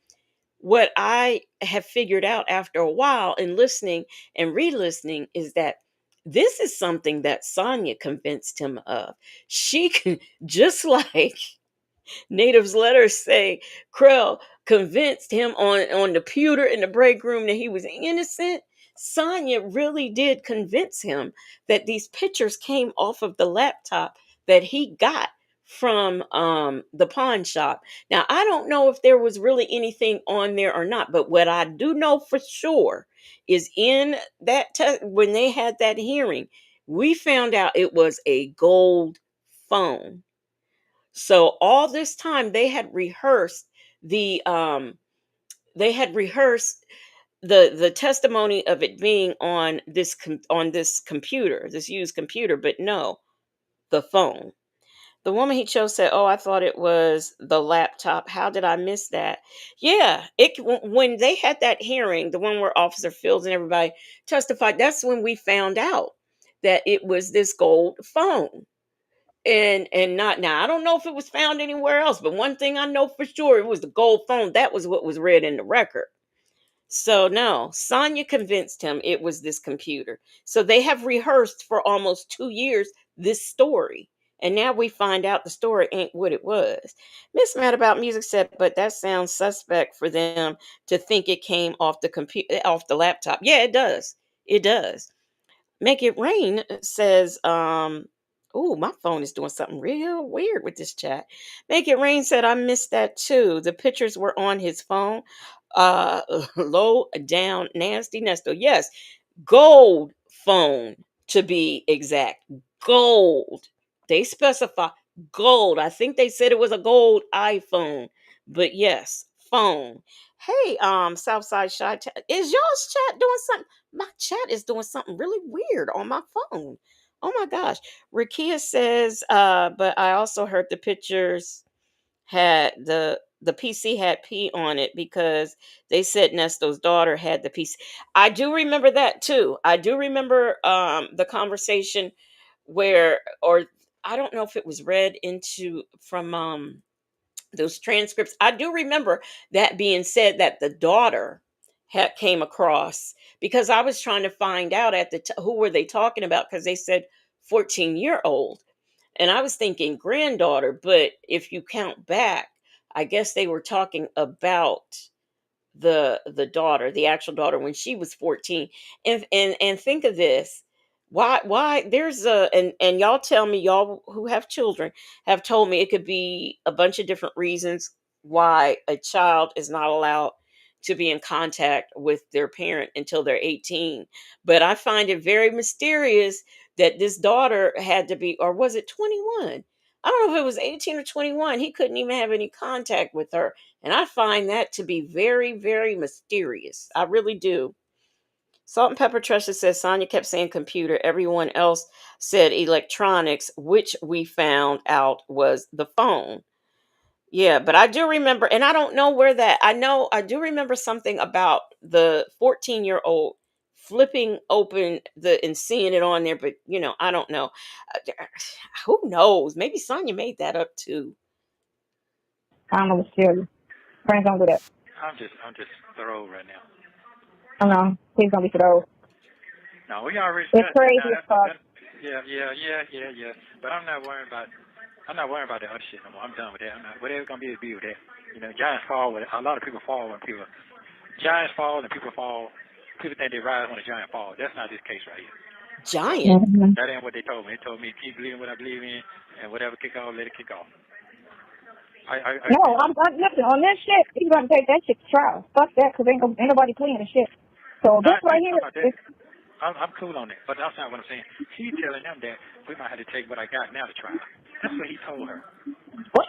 what I have figured out after a while in listening and re-listening is that this is something that Sonya convinced him of. She can, just like Native's letters say, Krell convinced him on the pewter in the break room that he was innocent. Sonya really did convince him that these pictures came off of the laptop that he got from the pawn shop. Now, I don't know if there was really anything on there or not, but what I do know for sure is in that when they had that hearing, we found out it was a gold phone. So all this time the they had rehearsed the testimony of it being on on this computer, this used computer, but no, the phone. The woman he chose said, "Oh, I thought it was the laptop. How did I miss that?" Yeah, when they had that hearing, the one where Officer Fields and everybody testified, that's when we found out that it was this gold phone. And not now, I don't know if it was found anywhere else, but one thing I know for sure, it was the gold phone. That was what was read in the record. So no, Sonya convinced him it was this computer. So they have rehearsed for almost 2 years this story. And now we find out the story ain't what it was. Miss Mad About Music said, but that sounds suspect for them to think it came off the computer, off the laptop. Yeah, it does. It does. Make It Rain says, oh, my phone is doing something real weird with this chat. Make It Rain said, I missed that too. The pictures were on his phone. Uh, low down, nasty Nesto. Yes, gold phone to be exact. Gold. They specify gold. I think they said it was a gold iPhone, but yes, phone. Hey, Southside Shy, is y'all's chat doing something? My chat is doing something really weird on my phone. Oh my gosh. Rakia says, but I also heard the pictures had the PC had P on it because they said Nesto's daughter had the PC. I do remember that too. I do remember the conversation where, or I don't know if it was read into from those transcripts. I do remember that being said, that the daughter had came across, because I was trying to find out at the who were they talking about, because they said 14-year-old, and I was thinking granddaughter, but if you count back, I guess they were talking about the daughter, the actual daughter, when she was 14. And think of this. Why there's a and y'all tell me, y'all who have children have told me it could be a bunch of different reasons why a child is not allowed to be in contact with their parent until they're 18. But I find it very mysterious that this daughter had to be, or was it 21? I don't know if it was 18 or 21. He couldn't even have any contact with her. And I find that to be very, very mysterious. I really do. Salt and Pepper Treasure says Sonya kept saying computer. Everyone else said electronics, which we found out was the phone. Yeah, but I do remember, and I don't know where that, I do remember something about the 14-year-old flipping open the and seeing it on there, but I don't know. Uh, Who knows? Maybe Sonya made that up too. I don't know what's serious. Friends don't do that. I'm just thorough right now. I don't know. He's gonna be for those. No, we already. It's crazy as fuck. Yeah. But I'm not worrying about the other shit no more. I'm done with that. Whatever's gonna be with that. Giants fall. A lot of people fall when giants fall and people fall. People think they rise when a giant falls. That's not this case right here. Giant. Mm-hmm. That ain't what they told me. They told me keep believing what I believe in, and whatever kick off, let it kick off. No, I'm listen on this shit. He's gonna take that shit to trial. Fuck that, because ain't nobody cleaning the shit. So this right here. I'm cool on that, but that's not what I'm saying. He's telling them that we might have to take what I got now to trial. That's what he told her. What?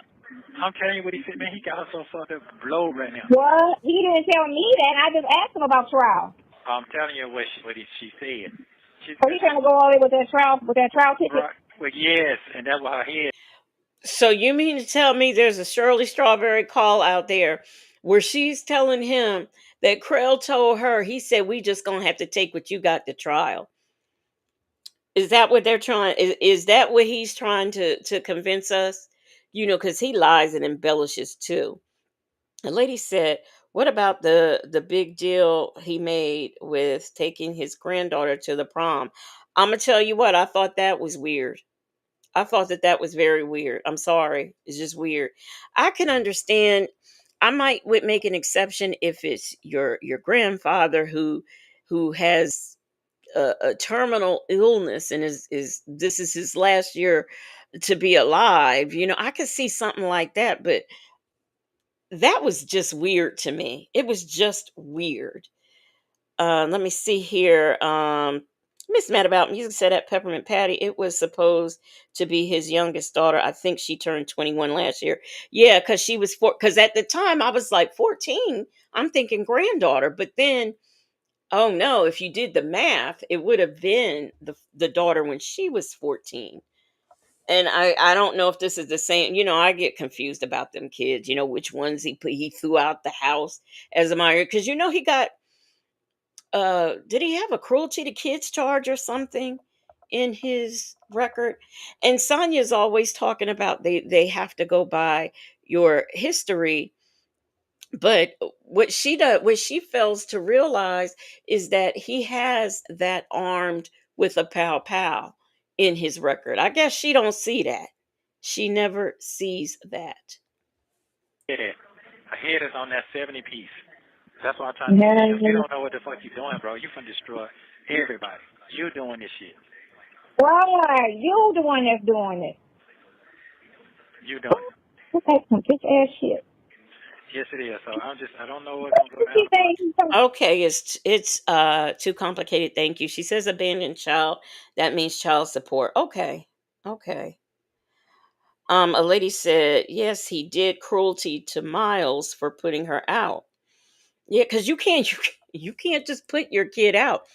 I'm telling you what he said, man. He got her so fucked up, blow right now. What? He didn't tell me that. I just asked him about trial. I'm telling you what she said. So he's trying to go all the way with that trial ticket? Right. Well, yes, and that's what her head. So you mean to tell me there's a Shirley Strawberry call out there where she's telling him that Krell told her, he said, we just gonna have to take what you got to trial. Is that what they're trying? Is that what he's trying to convince us? Because he lies and embellishes too. The lady said, what about the big deal he made with taking his granddaughter to the prom? I'm gonna tell you what, I thought that was weird. I thought that was very weird. I'm sorry. It's just weird. I can understand. I might would make an exception if it's your grandfather who has a terminal illness and is this is his last year to be alive. I could see something like that, but that was just weird to me. It was just weird. Let me see here. Miss Mad About Music said at Peppermint Patty, it was supposed to be his youngest daughter. I think she turned 21 last year. Yeah, because she was because at the time I was like 14. I'm thinking granddaughter, but then oh no, if you did the math, it would have been the daughter when she was 14. And I don't know if this is the same. I get confused about them kids. Which ones he threw out the house as a minor, because he got did he have a cruelty to kids charge or something in his record? And Sonya's always talking about they have to go by your history, but what she fails to realize is that he has that armed with a pow in his record. I guess she don't see that. She never sees that. Yeah, a head is on that 70 piece. That's why I'm trying to tell you. You don't know what the fuck you're doing, bro. You finna destroy everybody. You doing this shit. Why? You the one that's doing it. You doing it. That's some bitch ass shit. Yes, it is. So I don't know what's gonna go down. Okay, it's too complicated. Thank you. She says abandoned child. That means child support. Okay. A lady said, yes, he did cruelty to Miles for putting her out. Yeah, because you can't just put your kid out.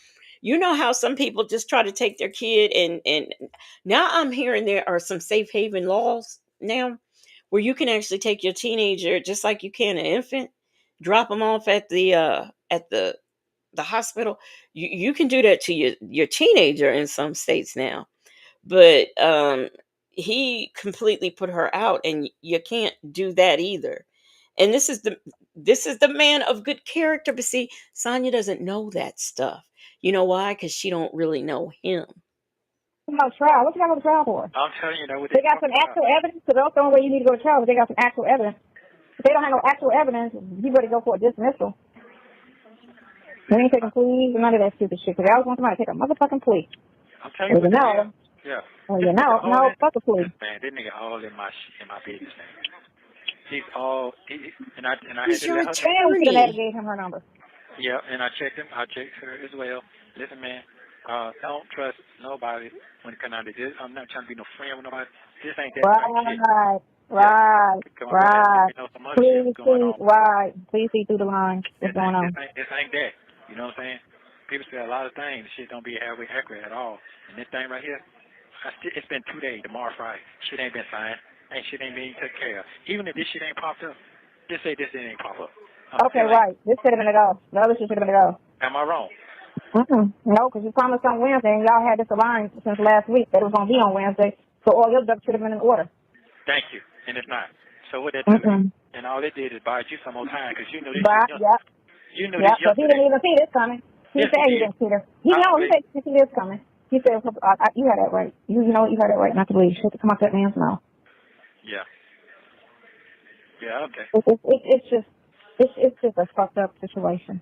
You know how some people just try to take their kid and now I'm hearing there are some safe haven laws now where you can actually take your teenager just like you can an infant, drop them off at the hospital. You can do that to your teenager in some states now. But he completely put her out, and you can't do that either. And this is the man of good character. But see, Sonya doesn't know that stuff. You know why? Because she don't really know him. No trial. What you got to go to trial for? I'm telling you, they got some actual evidence. So that's the only way you need to go to trial. But they got some actual evidence. If they don't have no actual evidence, you better go for a dismissal. We ain't taking pleas and none of that stupid shit. Because I always want somebody to take a motherfucking plea. I'm telling you, yeah. Well, no, fuck a plea. Man, this nigga all in my business, man. He's all, and I He's had to let her know. We should have never gave him her number. Yeah, and I checked him. I checked her as well. Listen, man, don't trust nobody when it comes down to this. I'm not trying to be no friend with nobody. This ain't that kind of shit. Right. Please see, right. Please see through the line. What's going on? This ain't that. You know what I'm saying? People say a lot of things. Shit don't be halfway accurate at all. And this thing right here, it's been 2 days. Tomorrow Friday. Shit ain't been signed. Shit ain't being taken care of. Even if this shit ain't popped up, just say this shit ain't popped up. Okay, right. This should have been it all. The other shit should have been it all. Am I wrong? No, because you promised on Wednesday, and y'all had this aligned since last week that it was going to be on Wednesday, so all your ducks should have been in order. Thank you. And it's not. So what that do? And all it did is buy you some more time, because you knew this. You knew this. Because he didn't even see this coming. He said he didn't see this. He said he didn't see this coming. He said, you had that right. You know you had that right not to believe shit to come out that man's mouth. Yeah. Yeah, okay. It's just a fucked up situation.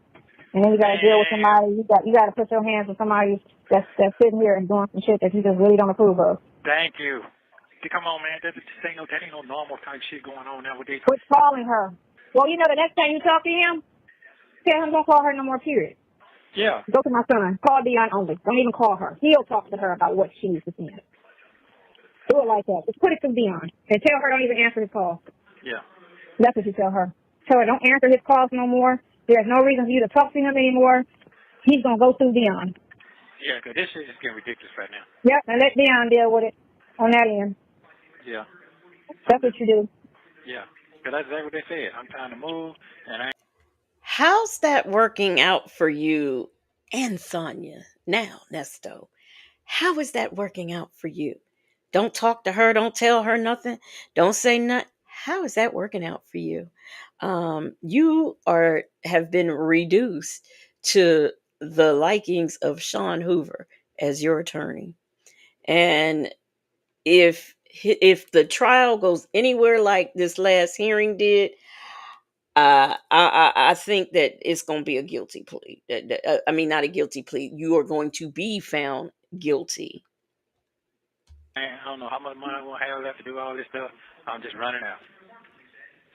And then you got to deal with somebody. You got to put your hands on somebody that's sitting here and doing some shit that you just really don't approve of. Thank you. Come on, man. That ain't no normal type shit going on nowadays. Quit calling her. Well, the next time you talk to him, tell him don't call her no more, period. Yeah. Go to my son. Call Dion only. Don't even call her. He'll talk to her about what she needs to see. Do it like that. Just put it to Dion. And tell her don't even answer his call. Yeah. That's what you tell her. Tell her don't answer his calls no more. There's no reason for you to talk to him anymore. He's going to go through Dion. Yeah, because this shit is getting ridiculous right now. Yep, and let Dion deal with it on that end. Yeah. That's what you do. Yeah, because that's exactly what they said. I'm trying to move, and How's that working out for you and Sonya now, Nesto? How is that working out for you? Don't talk to her. Don't tell her nothing. Don't say nothing. How is that working out for you? You have been reduced to the likings of Sean Hoover as your attorney, and if the trial goes anywhere like this last hearing did, I think that it's going to be a guilty plea. I mean, not a guilty plea. You are going to be found guilty. Man, I don't know how much money I'm gonna have left to do all this stuff. I'm just running out.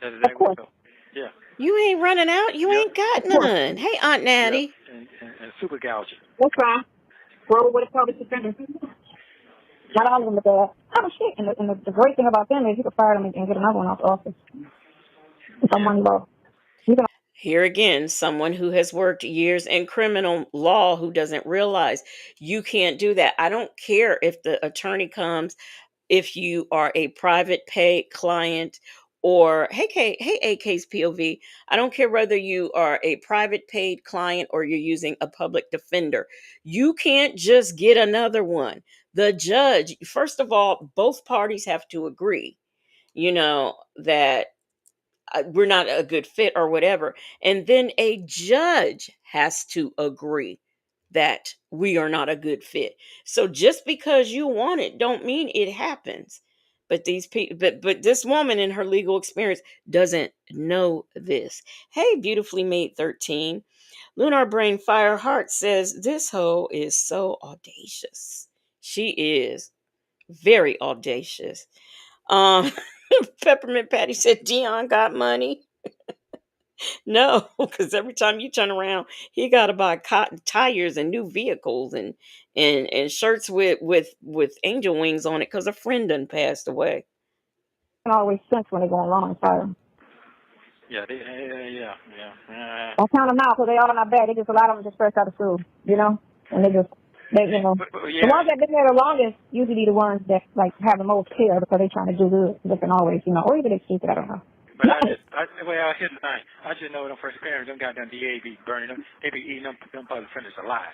That's Of exactly course. so. Yeah. You ain't running out. You Yep. ain't got Of course. none. Hey, Aunt Yep. Natty. And super gouging. That's fine. Roll with a public defender. Yeah. Not all of them are bad. Oh, shit. And the great thing about them is you can fire them and get another one off the office. Someone low. You can Here again, someone who has worked years in criminal law who doesn't realize you can't do that. I don't care if the attorney comes, if you are a private pay client or hey AK's POV. I don't care whether you are a private paid client or you're using a public defender. You can't just get another one. The judge, first of all, both parties have to agree, that we're not a good fit or whatever. And then a judge has to agree that we are not a good fit. So just because you want it don't mean it happens. But these people, but this woman in her legal experience doesn't know this. Hey, beautifully made 13. Lunar Brain Fireheart says this hoe is so audacious. She is very audacious. Um, Peppermint Patty said Dion got money. No, because every time you turn around, he got to buy cotton tires and new vehicles and shirts with angel wings on it because a friend done passed away. always sense when they're going wrong and fire them. Yeah. I count them out because they all not bad. They just, a lot of them just fresh out of school, and they, the ones that been there the longest usually the ones that like have the most care because they're trying to do good. They can always, or even they stupid. I don't know. But here's the thing. I just know them first parents, them goddamn DA be burning them. They be eating them public defenders alive.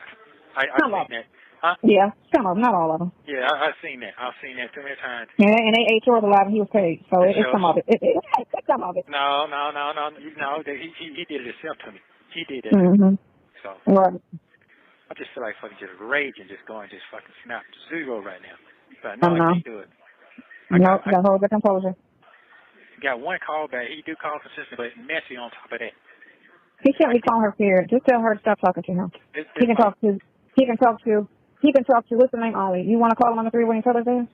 I've seen that. Huh? Yeah, some of them, not all of them. Yeah, I've seen that. I've seen that too many times. Yeah, and they ate yours alive and he was paid. So it's some of it. It's some of it. No. He did it himself to me. He did that. Mm-hmm. So right. I just feel like fucking just rage and just going just fucking snap to zero right now. But no, I can't do it. No, you gotta hold the composure. Got one call back. He do call consistent, but messy on top of that. He shouldn't be calling her period. Just tell her to stop talking to him. He can talk to. What's the name only? You want to call him on the three-way and tell us that?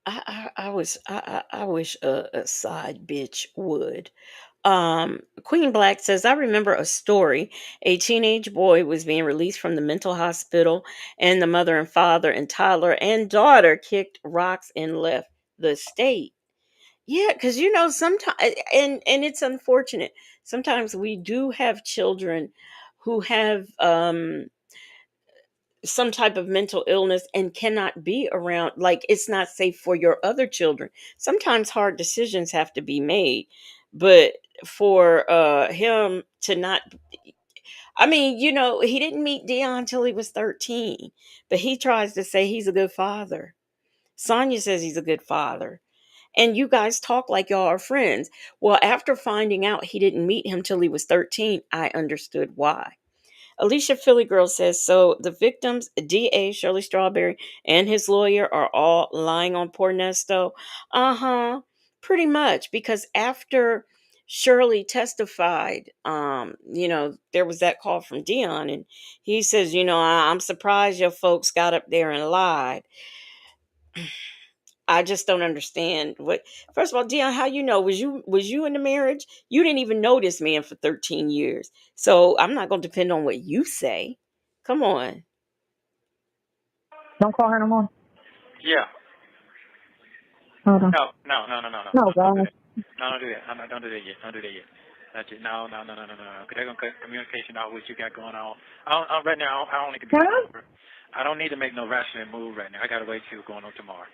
I wish a side bitch would. Queen Black says, I remember a story. A teenage boy was being released from the mental hospital, and the mother and father and toddler and daughter kicked rocks and left the state. Yeah, because sometimes, and it's unfortunate. Sometimes we do have children who have some type of mental illness and cannot be around. Like, it's not safe for your other children. Sometimes hard decisions have to be made, but for him to not, I mean, he didn't meet Dion till he was 13, but he tries to say he's a good father. Sonya says he's a good father. And you guys talk like y'all are friends. Well, after finding out he didn't meet him till he was 13, I understood why. Alicia Philly Girl says, so the victims, DA Shirley Strawberry and his lawyer, are all lying on poor Nesto. Pretty much, because after Shirley testified, there was that call from Dion, and he says, I'm surprised your folks got up there and lied. I just don't understand what. First of all, Dion, how was you in the marriage? You didn't even know this man for 13 years. So I'm not going to depend on what you say. Come on. Don't call her no more. Yeah. Hold on. No. No, God. No, don't do that. Don't do that yet. Don't do that yet. That's it. No. Because they're gonna cut communication out what you got going on. Right now, I don't need to. I don't need to make no rational move right now. I gotta wait till going on tomorrow.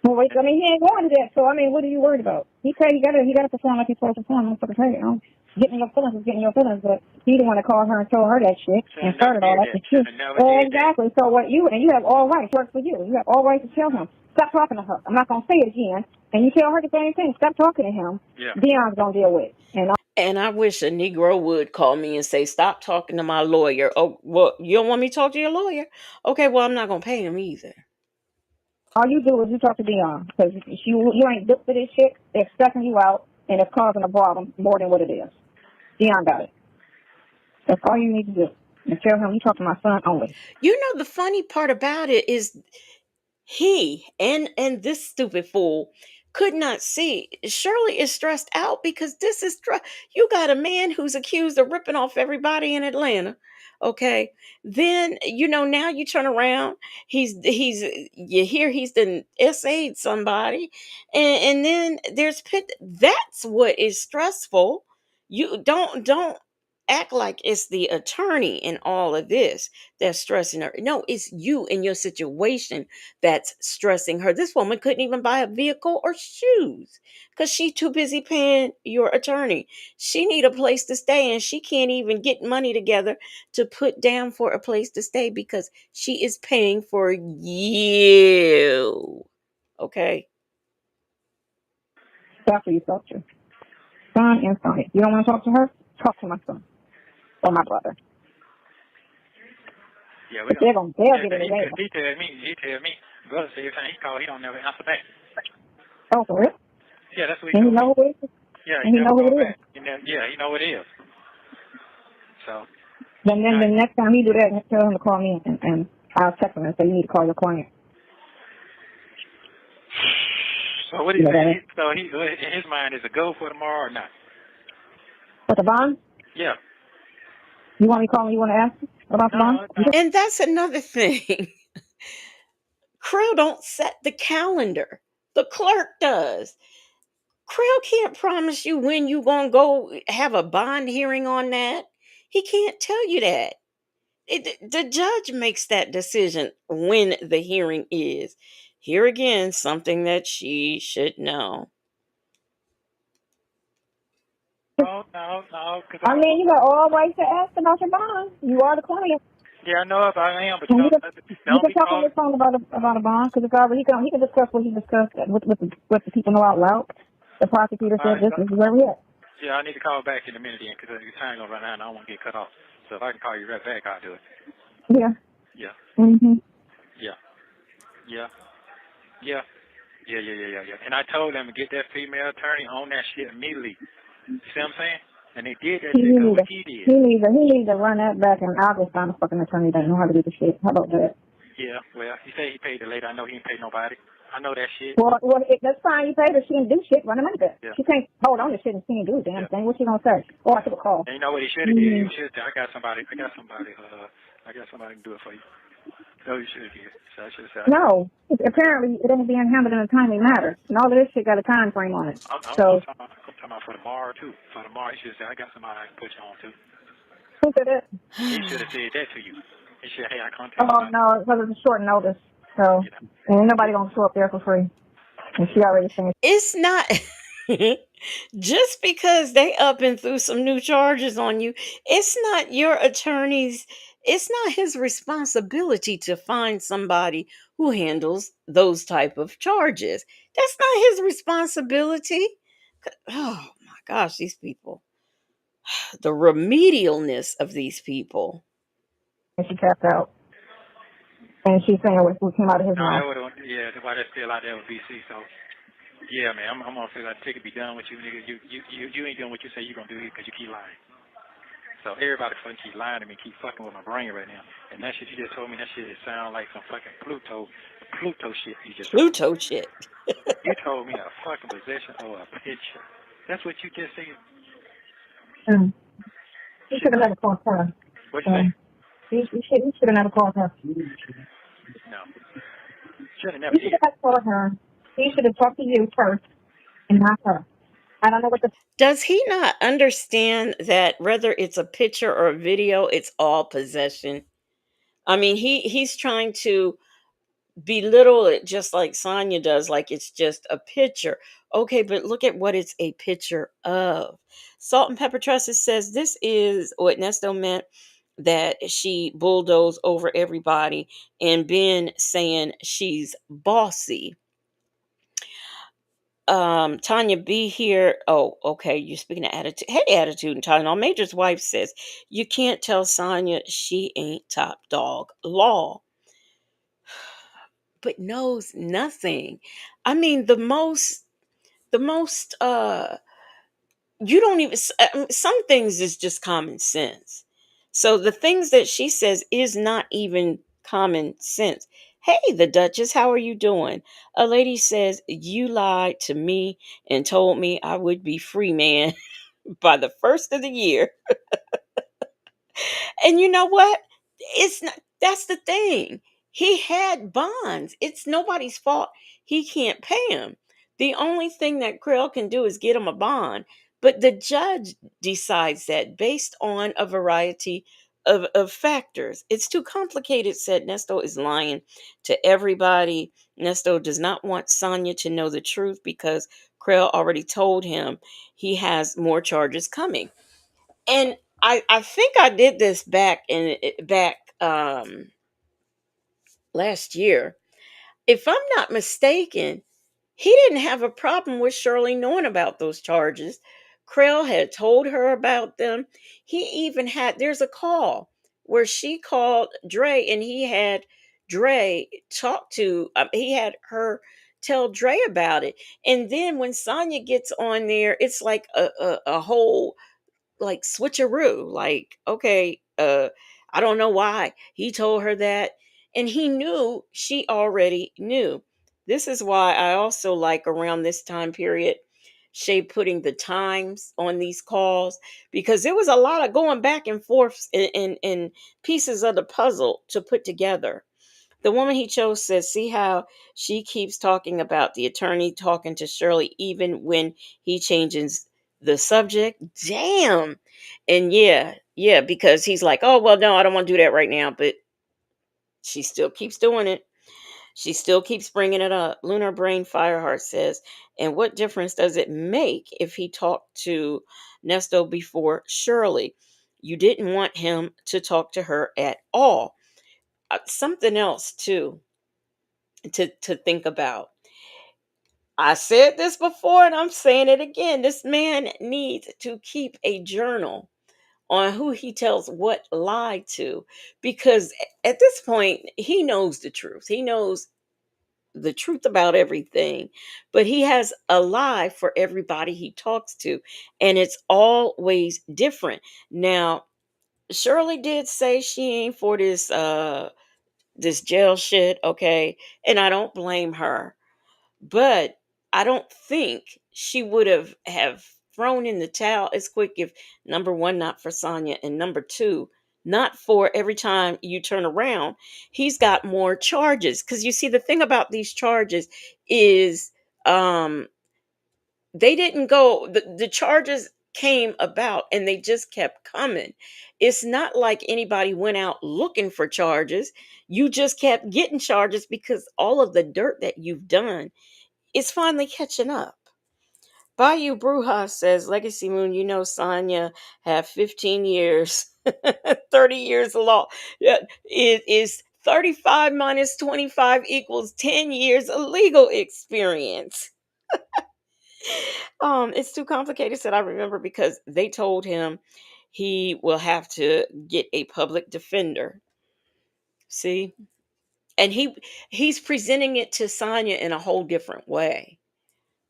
Well, wait. I mean, he ain't going to that. So I mean, what are you worried about? He gotta perform like he's supposed to perform. I'm fucking telling you. Getting your feelings is getting your feelings, but he didn't want to call her and tell her that shit and started all that shit. Exactly. So you have all rights. Work for you. You have all rights to tell him, stop talking to her. I'm not gonna say it again. And you tell her the same thing. Stop talking to him. Yeah. Dion's gonna deal with it. And I wish a Negro would call me and say, stop talking to my lawyer. Oh, well, you don't want me to talk to your lawyer? Okay, well, I'm not gonna pay him either. All you do is you talk to Dion because you ain't good for this shit. They're stressing you out and it's causing a problem more than what it is. Dion got it. That's all you need to do. And tell him you talk to my son only. The funny part about it is He and this stupid fool could not see Shirley is stressed out because this is you got a man who's accused of ripping off everybody in Atlanta. Okay, then now you turn around, he's you hear he's done SA'd somebody, and then there's pit. That's what is stressful. You don't act like it's the attorney in all of this that's stressing her. No, it's you and your situation that's stressing her. This woman couldn't even buy a vehicle or shoes because she's too busy paying your attorney. She need a place to stay, and she can't even get money together to put down for a place to stay because she is paying for you. Okay. That's who you talk to. Son and Sonya. You don't want to talk to her? Talk to my son or my brother. Yeah, They'll get it together. He tell me, brother say every time he call, he don't never answer back. Oh, for real? Yeah, that's what he And told you know me. who it is? Yeah, and you know who it is? Yeah, he know what it is. So. Then the next time he do that, tell him to call me and I'll text him and say you need to call your client. So what do you say? So he in his mind is a go for tomorrow or not? What, the bond? Yeah. You want me to call him? You want to ask him about the bond? No. And that's another thing. Krill don't set the calendar. The clerk does. Krill can't promise you when you gonna go have a bond hearing on that. He can't tell you that. The judge makes that decision when the hearing is. Here again, something that she should know. No. I mean, you got all rights to ask about your bond. You are the client. Yeah, I know if I am, but you can talk on the phone about a bond because he can discuss what he discussed with the people know out loud. The prosecutor said this is where we at. Yeah, I need to call back in a minute then because the time gonna run out and I don't want to get cut off. So if I can call you right back, I'll do it. Yeah. Yeah. Mhm. Yeah. And I told them to get that female attorney on that shit immediately. You see what I'm saying? And they did that shit because what he did. He needs to run that back, and I'll just find a fucking attorney that know how to do the shit. How about that? Yeah, well, he said he paid the lady. I know he ain't paid nobody. I know that shit. Well, that's fine. You paid her. She didn't do shit. Run him like that. Yeah. She can't hold on to shit and she didn't do a damn thing. What's she gonna say? Oh, I took a call. And you know what he should have did? He should have. I got somebody who can do it for you. No, you should have did. So I should have said. No, apparently it ain't being handled in a timely manner, and all of this shit got a time frame on it. I'm talking about for tomorrow too. For tomorrow, he should have said, I got somebody I can put you on to. Who said that? He should have said that to you. He said, hey, I contact you. Oh no, because it's a short notice, so ain't nobody gonna show up there for free. And she already finished. It's not just because they up and threw some new charges on you. It's not your attorney's. It's not his responsibility to find somebody who handles those type of charges. That's not his responsibility. Oh my gosh, these people. The remedialness of these people. And she tapped out. And she's saying what came out of his mouth. Yeah, why that's still out there with BC, so. Yeah, man, I'm gonna feel like take it be done with you, nigga. You ain't doing what you say you're gonna do here because you keep lying. So everybody fucking keep lying to me, keep fucking with my brain right now. And that shit you just told me, that shit sound like some fucking Pluto shit you just Pluto shit. You told me a fucking possession or a picture. That's what you just said. He should have never called her. What you say? He should have never called her. No. Should have never He should have called her. He should have talked to you first and not her. I don't know what the... Does he not understand that whether it's a picture or a video, it's all possession? I mean, he's trying to belittle it just like Sonya does, like it's just a picture. Okay, but look at what it's a picture of. Salt and Pepper Trusses says this is what Nesto meant, that she bulldozed over everybody, and Ben saying she's bossy. Tanya B here. Oh, okay. You're speaking of attitude. Hey, attitude and Tylenol. Major's wife says you can't tell Sonya she ain't top dog law, but knows nothing. I mean, the most. You don't even. Some things is just common sense. So the things that she says is not even common sense. Hey, the Duchess, how are you doing? A lady says, you lied to me and told me I would be free man by the first of the year. And you know what? It's not, that's the thing. He had bonds. It's nobody's fault. He can't pay him. The only thing that Krill can do is get him a bond. But the judge decides that based on a variety of factors. It's too complicated, said Nesto is lying to everybody. Nesto does not want Sonya to know the truth because Krill already told him he has more charges coming. And I think I did this back last year. If I'm not mistaken, he didn't have a problem with Shirley knowing about those charges. Krell had told her about them. He even had there's a call where she called Dre and he had Dre talk to he had her tell Dre about it. And then when Sonya gets on there, it's like a whole like switcheroo. Like, okay, I don't know why he told her that. And he knew she already knew. This is why I also like around this time period, Shay putting the times on these calls because there was a lot of going back and forth in pieces of the puzzle to put together. The woman he chose says, see how she keeps talking about the attorney talking to Shirley even when he changes the subject? Damn. And yeah, because he's like, oh, well, no, I don't want to do that right now. But she still keeps doing it. She still keeps bringing it up. Lunar Brain Fireheart says, and what difference does it make if he talked to Nesto before Shirley? You didn't want him to talk to her at all. Something else, too to think about. I said this before and I'm saying it again. This man needs to keep a journal on who he tells what lie to because at this point he knows the truth. He knows the truth about everything, but he has a lie for everybody he talks to and it's always different. Now, Shirley did say she ain't for this jail shit, okay? And I don't blame her. But I don't think she would have thrown in the towel as quick if number one, not for Sonya, and number two, not for every time you turn around, he's got more charges. Because you see, the thing about these charges is um they didn't go the charges came about and they just kept coming. It's not like anybody went out looking for charges. You just kept getting charges because all of the dirt that you've done is finally catching up. Bayou Bruja says, Legacy Moon, you know Sonya have 15 years, 30 years of law. Yeah, it is 35 minus 25 equals 10 years of legal experience. It's too complicated, said I remember because they told him he will have to get a public defender. See? And he's presenting it to Sonya in a whole different way.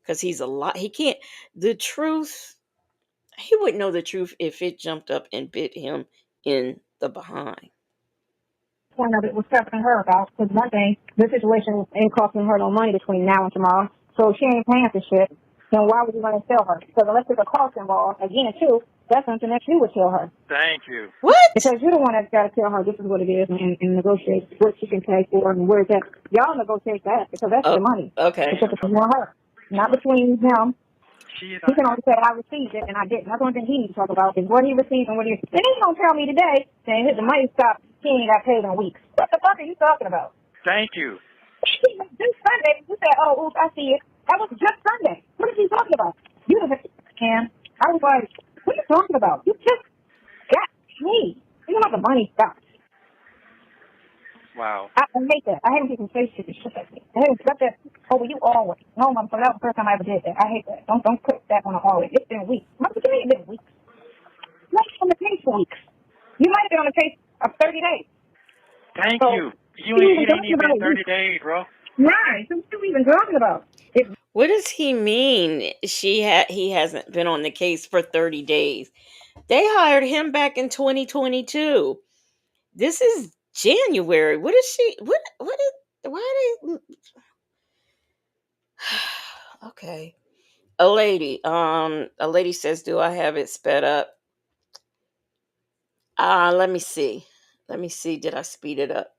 Because he's a lot. He can't. The truth. He wouldn't know the truth if it jumped up and bit him in the behind. Point of it was stressing her about because one thing, this situation ain't costing her no money between now and tomorrow. So if she ain't paying for shit, then why would you want to tell her? Because unless there's a cost involved, again, too, that's something that you would tell her. Thank you. What? Because you're the one that's got to tell her this is what it is and negotiate what she can pay for and where's that. Y'all negotiate that because that's the money. Okay. Because it's between her, not between him. She He can only say, I received it and I didn't. That's the only thing he needs to talk about is what he received and what he. Then he's going to tell me today saying the money stopped. He ain't got paid in weeks. What the fuck are you talking about? Thank you. This Sunday, you said, oh, oops, I see it. That was just Sunday. What is he talking about? You was and I was like, what are you talking about? You just got paid. You know how the money stopped. Wow. I hate that. I hate when people say shit like that. I hate stuff that, oh, well, you always. No, that was the first time I ever did that. I hate that. Don't put that on the always. It's been weeks. What do you mean it's been weeks? You might have been on the case for weeks. You might have been on the case of 30 days. Thank So, you. It ain't even been 30 days, bro. Right. So what are we even talking about? What does he mean? He hasn't been on the case for 30 days. They hired him back in 2022. This is January. What is she? What is Why they? Okay. A lady says, "Do I have it sped up?" Let me see. Let me see. Did I speed it up?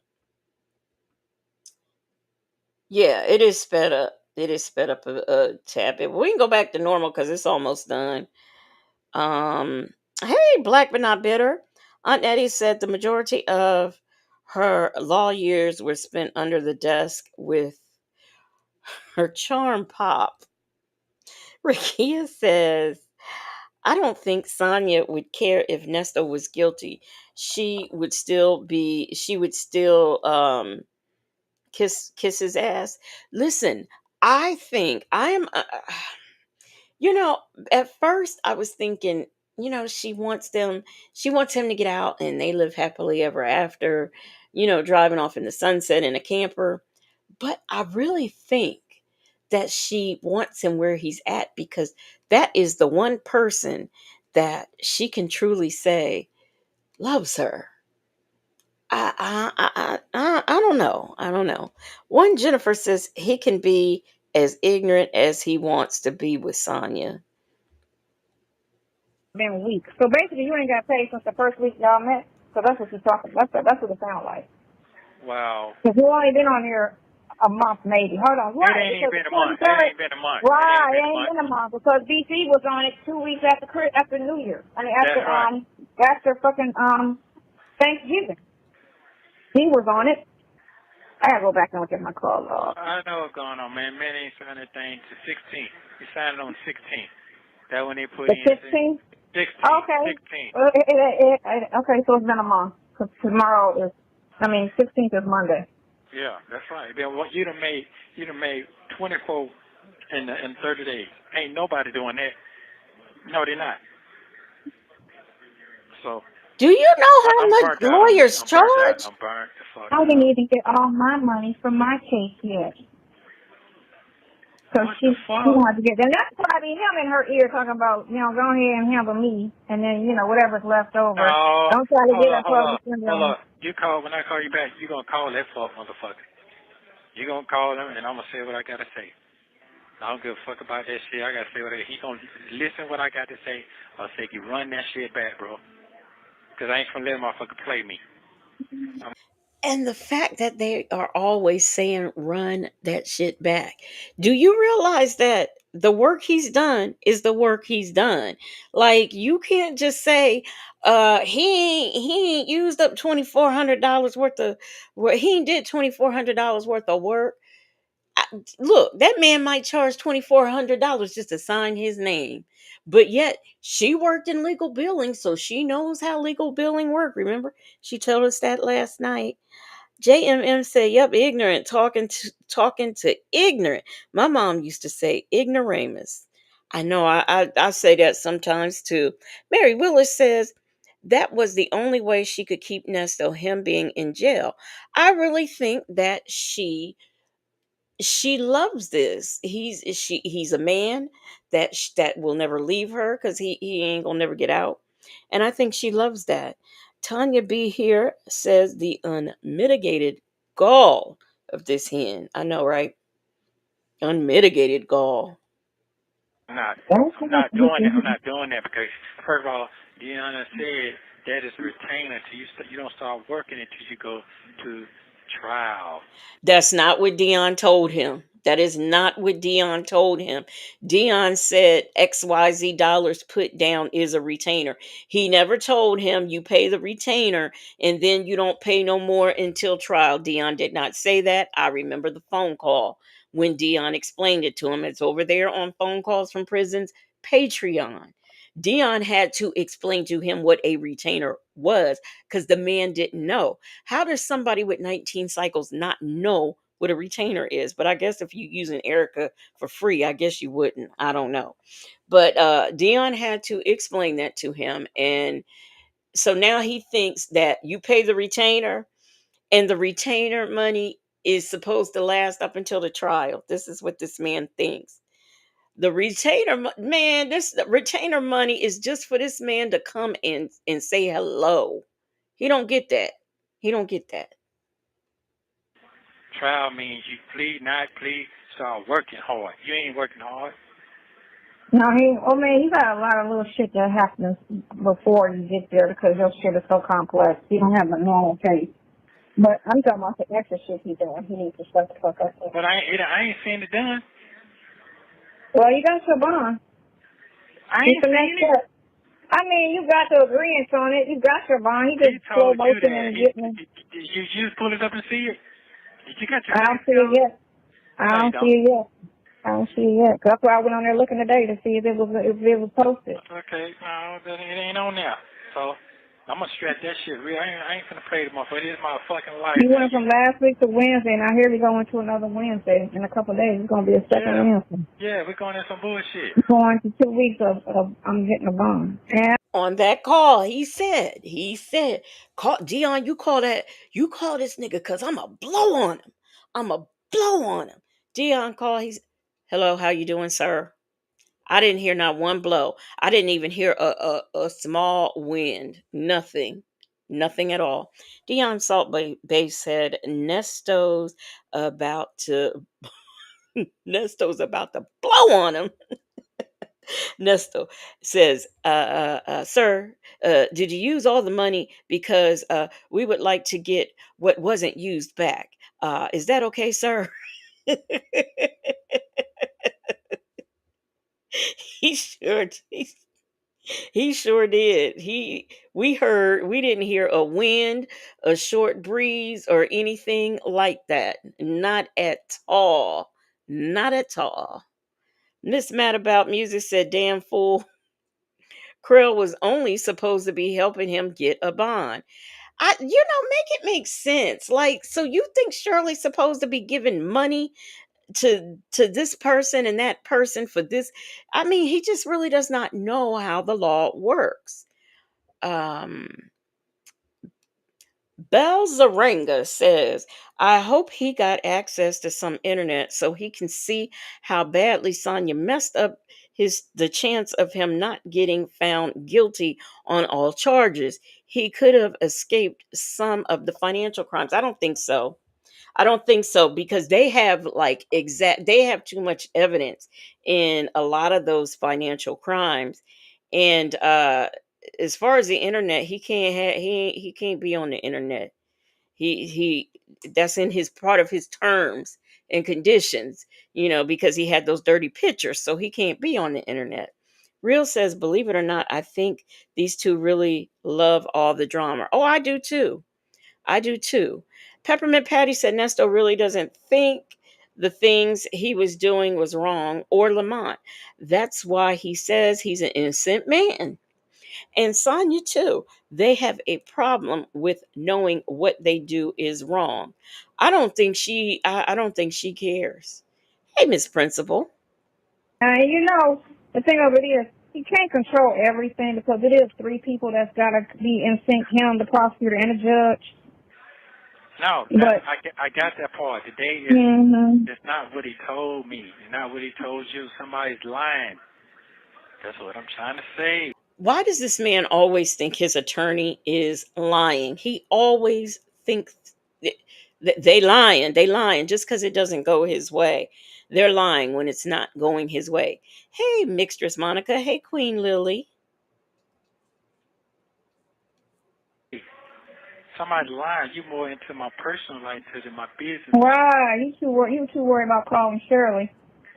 Yeah, it is sped up. It is sped up a tad bit. We can go back to normal because it's almost done. Um, hey, Black but not bitter. Aunt Eddie said the majority of her law years were spent under the desk with her charm pop. Rakia says, I don't think Sonya would care if Nesto was guilty. She would still kiss his ass. Listen, I think I am you know, at first I was thinking, she wants him to get out and they live happily ever after, driving off in the sunset in a camper. But I really think that she wants him where he's at because that is the one person that she can truly say loves her. I don't know. I don't know. One Jennifer says he can be as ignorant as he wants to be with Sonya. Been weeks. So basically, you ain't got paid since the first week y'all met. So that's what you're talking. That's what it sounds like. Wow. Because you only been on here a month, maybe. Hold on. It Right. ain't even Because been a month. It ain't been a month. right. It ain't been a month because BC was on it 2 weeks after New Year. I mean, That's right. after fucking Thanksgiving. He was on it. I gotta go back and look at my call log. I know what's going on, man. Man ain't signed anything to 16. He signed it on 16. That when they put The in 16th? 16. Okay. 16. Okay, so it's been a month. Because tomorrow is, 16th is Monday. Yeah, that's right. Then what you done made 24 in 30 days. Ain't nobody doing that. No, they're not. So Do you know how I'm much burnt out on lawyers I'm burnt out. charge? I'm burnt the fuck I out. didn't even get all my money from my case yet. So What she the fuck? wanted to get that. That's probably him in her ear talking about, go ahead and handle me, and then, whatever's left over. No. Don't try to get her Hold public up. syndrome. When I call you back, you gonna call that fuck motherfucker. You gonna call him and I'm gonna say what I gotta say. I don't give a fuck about that shit. I gotta say he gonna listen what I got to say. I'll say you run that shit back, bro. Cause I ain't gonna let a motherfucker play me. And the fact that they are always saying run that shit back. Do you realize that the work he's done is the work he's done? Like you can't just say he ain't used up $2,400 worth of he ain't did $2,400 worth of work. I, Look, that man might charge $2,400 just to sign his name, but yet she worked in legal billing, so she knows how legal billing work. Remember, she told us that last night. JMM said, "Yep, ignorant, talking to ignorant." My mom used to say ignoramus. I know I say that sometimes too. Mary Willis says that was the only way she could keep Nesto, him being in jail. I really think that she loves this. He's a man that will never leave her because he ain't gonna never get out, and I think she loves that. Tanya B here says the unmitigated gall of this hen. I know, right? Unmitigated gall. I'm not doing that. I'm not doing that because first of all, Deanna said that is a retainer until you don't start working until you go to trial. That's not what Dion told him. That is not what Dion told him. Dion said XYZ dollars put down is a retainer. He never told him you pay the retainer and then you don't pay no more until trial. Dion did not say that. I remember the phone call when Dion explained it to him. It's over there on Phone Calls from Prisons Patreon. Dion had to explain to him what a retainer was because the man didn't know. How does somebody with 19 cycles not know what a retainer is? But I guess if you're using Erica for free, I guess you wouldn't. I don't know. But Dion had to explain that to him. And so now he thinks that you pay the retainer and the retainer money is supposed to last up until the trial. This is what this man thinks. The this retainer money is just for this man to come in and say hello. He don't get that. He don't get that. Trial means you plead, not plead, start working hard. You ain't working hard. No, you got a lot of little shit that happens before you get there because your shit is so complex. You don't have a normal case. But I'm talking about the extra shit he's doing. He needs to shut the fuck up. But I ain't seen it done. Well, you got your bond. I ain't seen it. I mean, you got the agreement on it. You got your bond. He just slow motion and getting it. You just pull it up and see it. You got your I don't see it yet. I don't see it yet. That's why I went on there looking today to see if it was posted. Okay, no, it ain't on there. So I'm gonna stretch that shit real. I ain't gonna play the motherfucker. This is my fucking life. You went from last week to Wednesday, and I hear we going to another Wednesday in a couple of days. It's gonna be a second Wednesday. Yeah, we're going in some bullshit. We're going to 2 weeks of I'm getting a bond. And On that call, he said, call Dion, you call this nigga because I'm a blow on him. Dion called, hello, how you doing, sir? I didn't hear not one blow. I didn't even hear a small wind. Nothing at all. Dion Salt Bay said Nesto's about to blow on him. Nesto says, sir, did you use all the money? Because we would like to get what wasn't used back. Is that okay, sir? He sure did. We didn't hear a wind, a short breeze, or anything like that. Not at all. Miss Mad About Music said, damn fool. Krill was only supposed to be helping him get a bond. Make it make sense. Like, so you think Shirley's supposed to be giving money to this person and that person for this? I mean, he just really does not know how the law works. Belzaranga says, I hope he got access to some internet so he can see how badly Sonya messed up the chance of him not getting found guilty on all charges. He could have escaped some of the financial crimes. I don't think so because they have they have too much evidence in a lot of those financial crimes. And as far as the internet, he can't be on the internet. He That's in his part of his terms and conditions, because he had those dirty pictures, so he can't be on the internet. Real says, believe it or not, I think these two really love all the drama. Oh, I do too. Peppermint Patty said Nesto really doesn't think the things he was doing was wrong, or Lamont. That's why he says he's an innocent man. And Sonya too. They have a problem with knowing what they do is wrong. I don't think she cares. Hey, Miss Principal. The thing of it is, he can't control everything because it is 3 people that's got to be in sync, him, the prosecutor, and the judge. No, I got that part. Today it's not what he told me. It's not what he told you. Somebody's lying. That's what I'm trying to say. Why does this man always think his attorney is lying? He always thinks that they lying just because it doesn't go his way. They're lying when it's not going his way. Hey, Mixtress Monica. Hey, Queen Lily. Somebody lying. You more into my personal life than my business. Why? You too worried about calling Shirley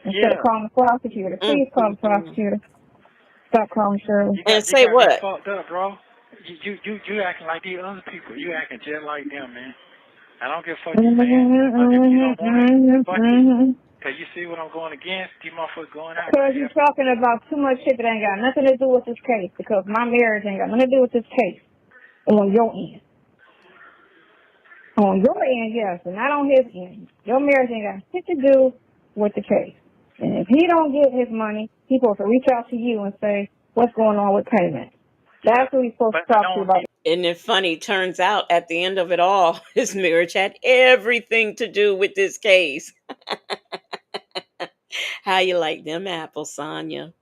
instead of calling the prosecutor. Please call the prosecutor. Stop calling Shirley. And say what? Fucked up, bro. You acting like these other people. You acting just like them, man. I don't give a fuck you saying. Because you see what I'm going against? These motherfuckers going out. Because you're talking about too much shit that ain't got nothing to do with this case. Because my marriage ain't got nothing to do with this case. On your end. On your end, yes, but not on his end. Your marriage ain't got shit to do with the case. And if he don't get his money, he's supposed to reach out to you and say, what's going on with payment? That's what he's supposed to talk to you about. Isn't it funny? Turns out at the end of it all, his marriage had everything to do with this case. How you like them apples, Sonya?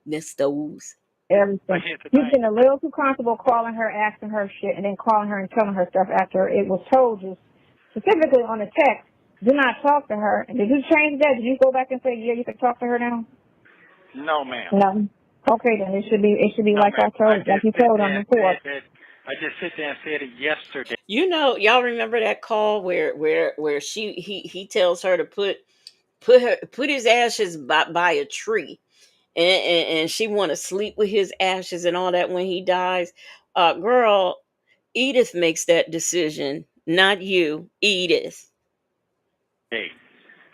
Nestos. Everything. You've been a little too comfortable calling her, asking her shit, and then calling her and telling her stuff after it was told you, specifically on the text, Do not talk to her. Did you change that? Did you go back and say, yeah, you can talk to her now? No, ma'am. No. Okay, then it should be No, like ma'am. you told them before. I just sit there and said it yesterday. You know, y'all remember that call where he tells her to put his ashes by a tree, and she want to sleep with his ashes and all that when he dies. Girl, Edith makes that decision, not you, Edith. Hey,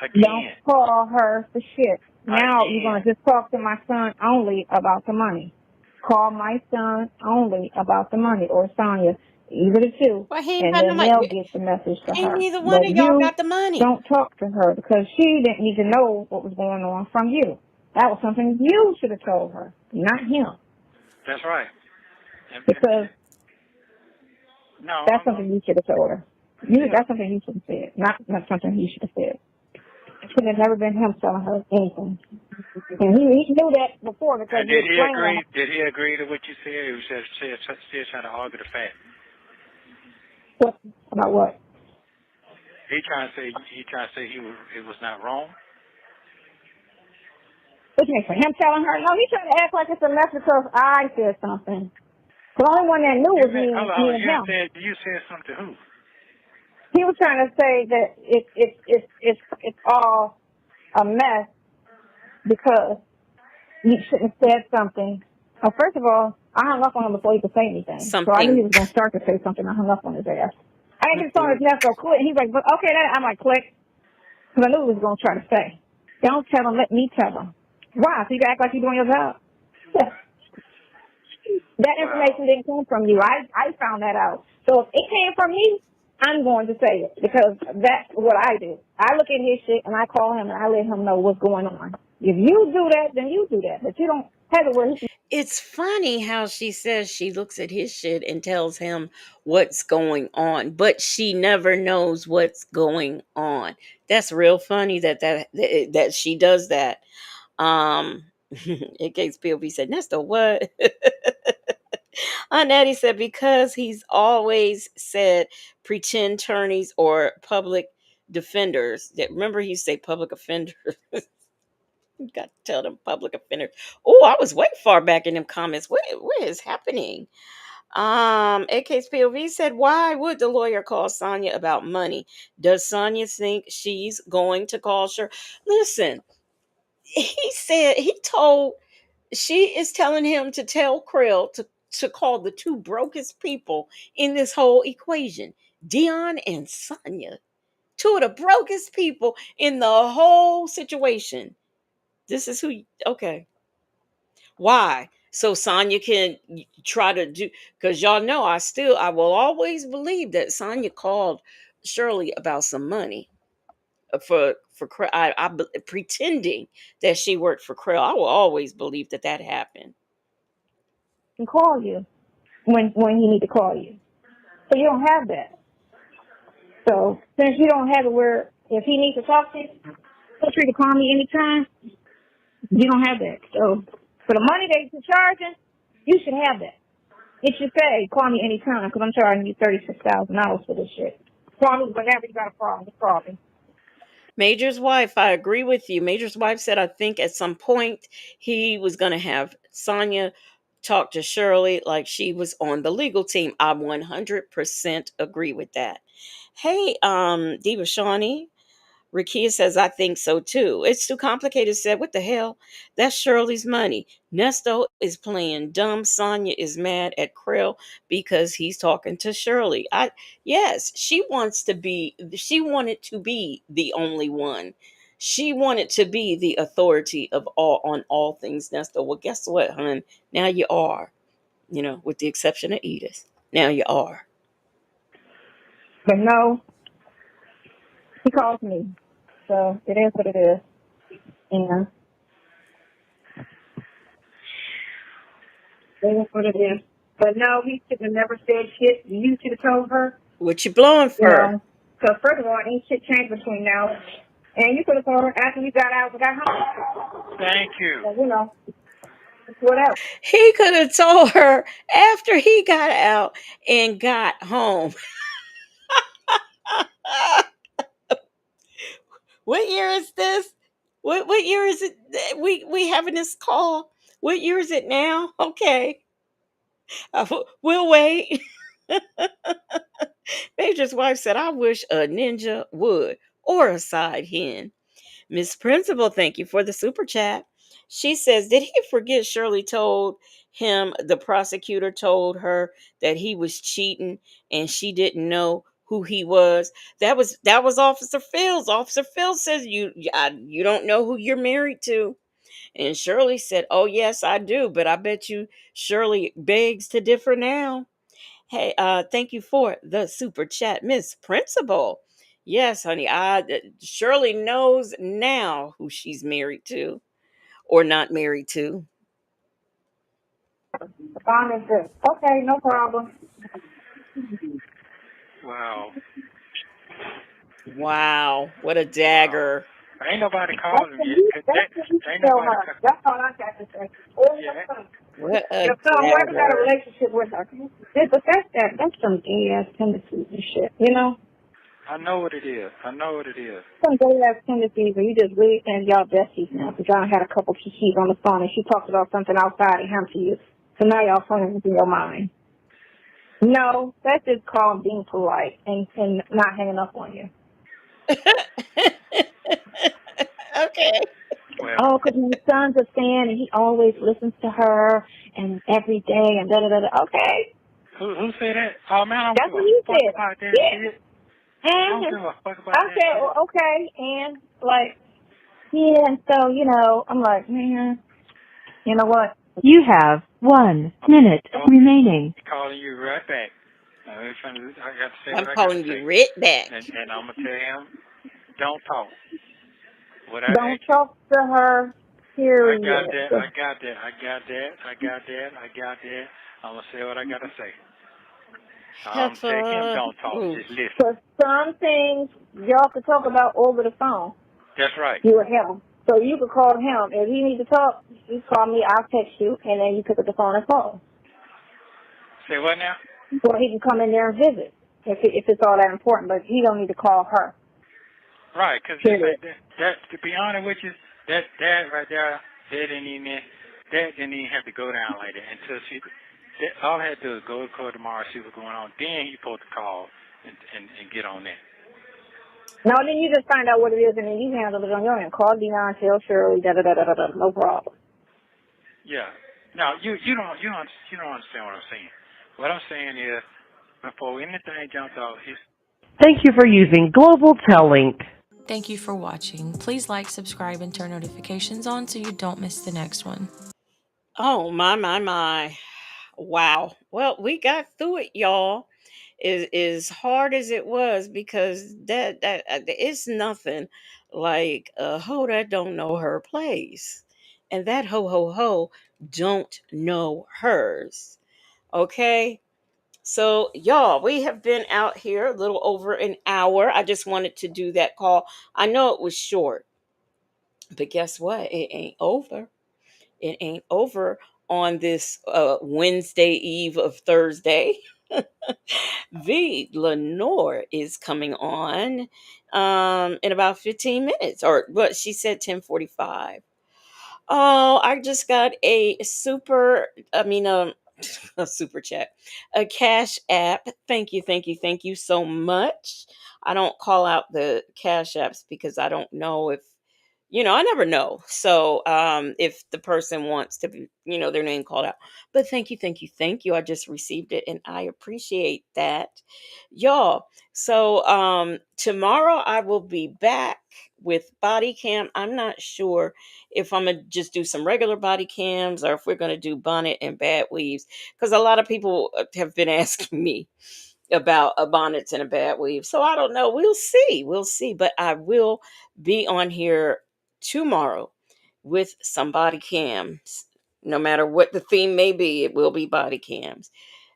Don't again, call her for shit. Now you're going again. to just talk to my son only about the money. Call my son only about the money, or Sonya, either the two, Well, he ain't and got no then money. they'll get the message to Ain't her. neither one But of y'all you got the money. don't talk to her because she didn't need to know what was going on from you. That was something you should have told her, not him. That's right. Because No, that's something you should have told her. Yeah. That's something you should have said, not something he should have said. It should have never been him telling her anything. And he knew that before because And you explained that. did he agree to what you said? He was still trying to argue the fact. What about what? He trying to say it was not wrong. What you mean for him telling her? No, he's trying to act like it's a mess because I said something. The only one that knew was me and him. You said something to who? He was trying to say that it's all a mess because you shouldn't have said something. Well, first of all, I hung up on him before he could say anything. So I knew he was going to start to say something. I hung up on his ass. I ain't just saw his Nesto quit. He's like, but okay, I'm like, click. Because I knew he was going to try to say. Don't tell him, let me tell him. Why? So you can act like you're doing your job? Yeah. That information didn't come from you. I found that out. So if it came from me, I'm going to say it because that's what I do. I look at his shit and I call him and I let him know what's going on. If you do that, then you do that. But you don't have it where he can. It's funny how she says she looks at his shit and tells him what's going on, but she never knows what's going on. That's real funny that she does that. In case POV said, Nesto, what? Aunt Natty said, because he's always said pretend attorneys or public defenders. That remember he used to say public offenders. You got to tell them public offenders. Oh, I was way far back in them comments. What is happening? AK's POV said, why would the lawyer call Sonya about money? Does Sonya think she's going to call her? Listen, he told, she is telling him to tell Krill to call the two brokest people in this whole equation, Dion and Sonya. Two of the brokest people in the whole situation. This is who, okay. Why? So Sonya can try to do, because y'all know I will always believe that Sonya called Shirley about some money for pretending that she worked for Krill. I will always believe that happened. Can call you when he need to call you. So you don't have that. So since you don't have it where if he needs to talk to you, feel free to call me anytime. You don't have that. So for the money that you're charging, you should have that. It should say, call me anytime because I'm charging you $36,000 for this shit. Call me whenever you got a problem. Just call me. Major's wife, I agree with you. Major's wife said, I think at some point he was going to have Sonya talk to Shirley like she was on the legal team. I 100% agree with that. Hey, Diva Shawnee, Rakia says, I think so too. It's too complicated. Said, what the hell? That's Shirley's money. Nesto is playing dumb. Sonya is mad at Krill because he's talking to Shirley. Yes, she wanted to be the only one. She wanted to be the authority on all things Nesto. Well, guess what, hon? Now you are, with the exception of Edith. Now you are. But no, he calls me. So it is what it is. And it is what it is. But no, he should have never said shit. You should have told her. What you blowing for? Because first of all, ain't shit changed between now and you could have told her after you got home. Thank you. So, what else? He could have told her after he got out and got home. What year is this? What year is it? We having this call. What year is it now? Okay, we'll wait. Major's wife said, "I wish a ninja would or a side hen." Miss Principal, thank you for the super chat. She says, "Did he forget Shirley told him the prosecutor told her that he was cheating and she didn't know who he was?" That was Officer Fields. Officer Fields says you don't know who you're married to. And Shirley said, "Oh yes, I do, but I bet you Shirley begs to differ now." Hey, thank you for the super chat, Miss Principal. Yes, honey, Shirley knows now who she's married to or not married to. Fine as this. Okay, no problem. Wow. Wow, what a Wow. dagger. Ain't nobody That's calling what yet. you, 'Cause that's what you ain't tell nobody. her. That's all I got to say. Yeah. What a Your son, whoever got a dagger. relationship with her. But that's some gay ass tendencies and shit, you know? I know what it is. I know what it is. Some gay ass tendencies where you just really think y'all besties now because y'all had a couple kikis on the phone and she talked about something outside of him to you. So now y'all friends in your mind. No, that's just called being polite and not hanging up on you. Okay. Well, Oh, because my son's a fan and he always listens to her and every day and da-da-da-da. Okay. who said that? Oh man, I don't That's give what a he fuck said. about that Yeah. shit. I don't Mm-hmm. give a fuck about I that said, shit. well, okay. And, like, yeah, and so, you know, I'm like, man, you know what? You have 1 minute remaining. Calling you right back. I got to say I'm what I got to calling say. you right back. And I'm going to tell him, don't talk. What I Don't ask you, talk to her, I period. got that. I'm going to say what I got to say. I'm telling him, Heifer. don't talk. Ooh. Just listen. For some things, y'all could talk about over the phone, That's right. you and him. So you could call him. If you need to talk, you call me, I'll text you, and then you pick up the phone and call. Say what now? Or he can come in there and visit if it's all that important, but he don't need to call her. Right, because that, to be honest with you, that right there, that didn't even have to go down like that until all I had to do was go to court tomorrow, see what's going on. Then you supposed to call and get on that. No, then you just find out what it is, and then you handle it on your end. Call Dion, tell Shirley, da-da-da-da-da, no problem. Yeah. No, you don't understand what I'm saying. What I'm saying is, before anything jumps off, Thank you for using Global Tel-Link. Thank you for watching. Please like, subscribe, and turn notifications on so you don't miss the next one. Oh, my. Wow. Well, we got through it, y'all. As hard as it was, because that it's nothing like a hoe that don't know her place, and that ho don't know hers. Okay. So, y'all, we have been out here a little over an hour. I just wanted to do that call. I know it was short, but guess what? It ain't over. It ain't over on this Wednesday eve of Thursday. V. Lenore is coming on in about 15 minutes, or what she said 10:45. Oh, I just got a a super chat, a cash app. Thank you so much. I don't call out the cash apps because I don't know if I never know. So if the person wants to be, their name called out. But thank you. I just received it and I appreciate that. Y'all. So tomorrow I will be back with body cam. I'm not sure if I'm gonna just do some regular body cams or if we're gonna do bonnet and bad weaves. Because a lot of people have been asking me about a bonnets and a bad weave. So I don't know. We'll see. We'll see. But I will be on here tomorrow with some body cams. No matter what the theme may be, it will be body cams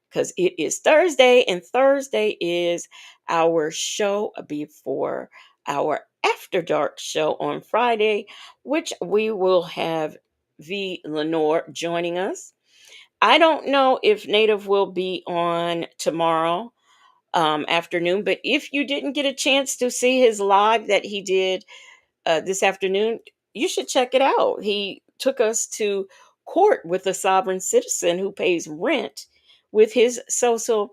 because it is Thursday, and Thursday is our show before our After Dark show on Friday, which we will have V. Lenore joining us. I don't know if Native will be on tomorrow afternoon, but if you didn't get a chance to see his live that he did this afternoon, you should check it out. He took us to court with a sovereign citizen who pays rent with his social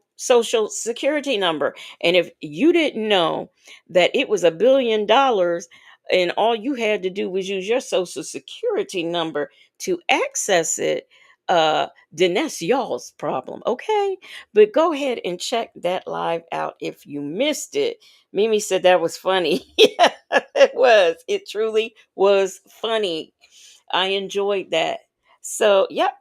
security number. And if you didn't know that it was $1 billion and all you had to do was use your social security number to access it, then that's y'all's problem, okay? But go ahead and check that live out if you missed it. Mimi said that was funny. Yeah, it was. It truly was funny. I enjoyed that. So, yep,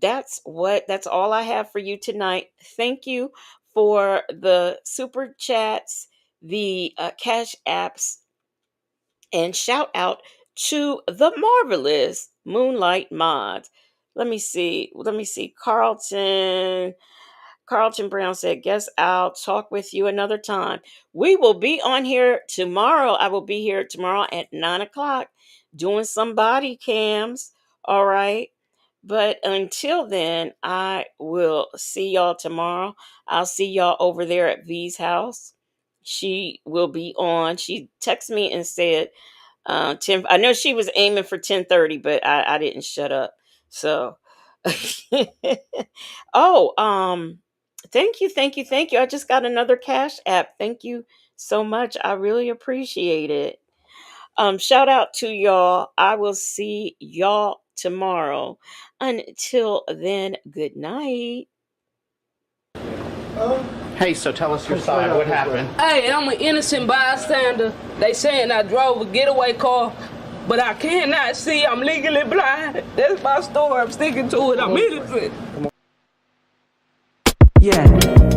that's all I have for you tonight. Thank you for the super chats, the cash apps, and shout out to the marvelous Moonlight Mods. Let me see. Carlton Brown said, guess I'll talk with you another time. We will be on here tomorrow. I will be here tomorrow at 9:00 doing some body cams. All right. But until then, I will see y'all tomorrow. I'll see y'all over there at V's house. She will be on. She texted me and said 10. I know she was aiming for 10:30, but I didn't shut up. So oh, thank you. I just got another cash app. Thank you so much. I really appreciate it. Shout out to y'all. I will see y'all tomorrow. Until then, good night. Hey, so tell us your side. What happened? Hey, I'm an innocent bystander. They saying I drove a getaway car, but I cannot see. I'm legally blind. That's my story. I'm sticking to it. I'm innocent. Yeah.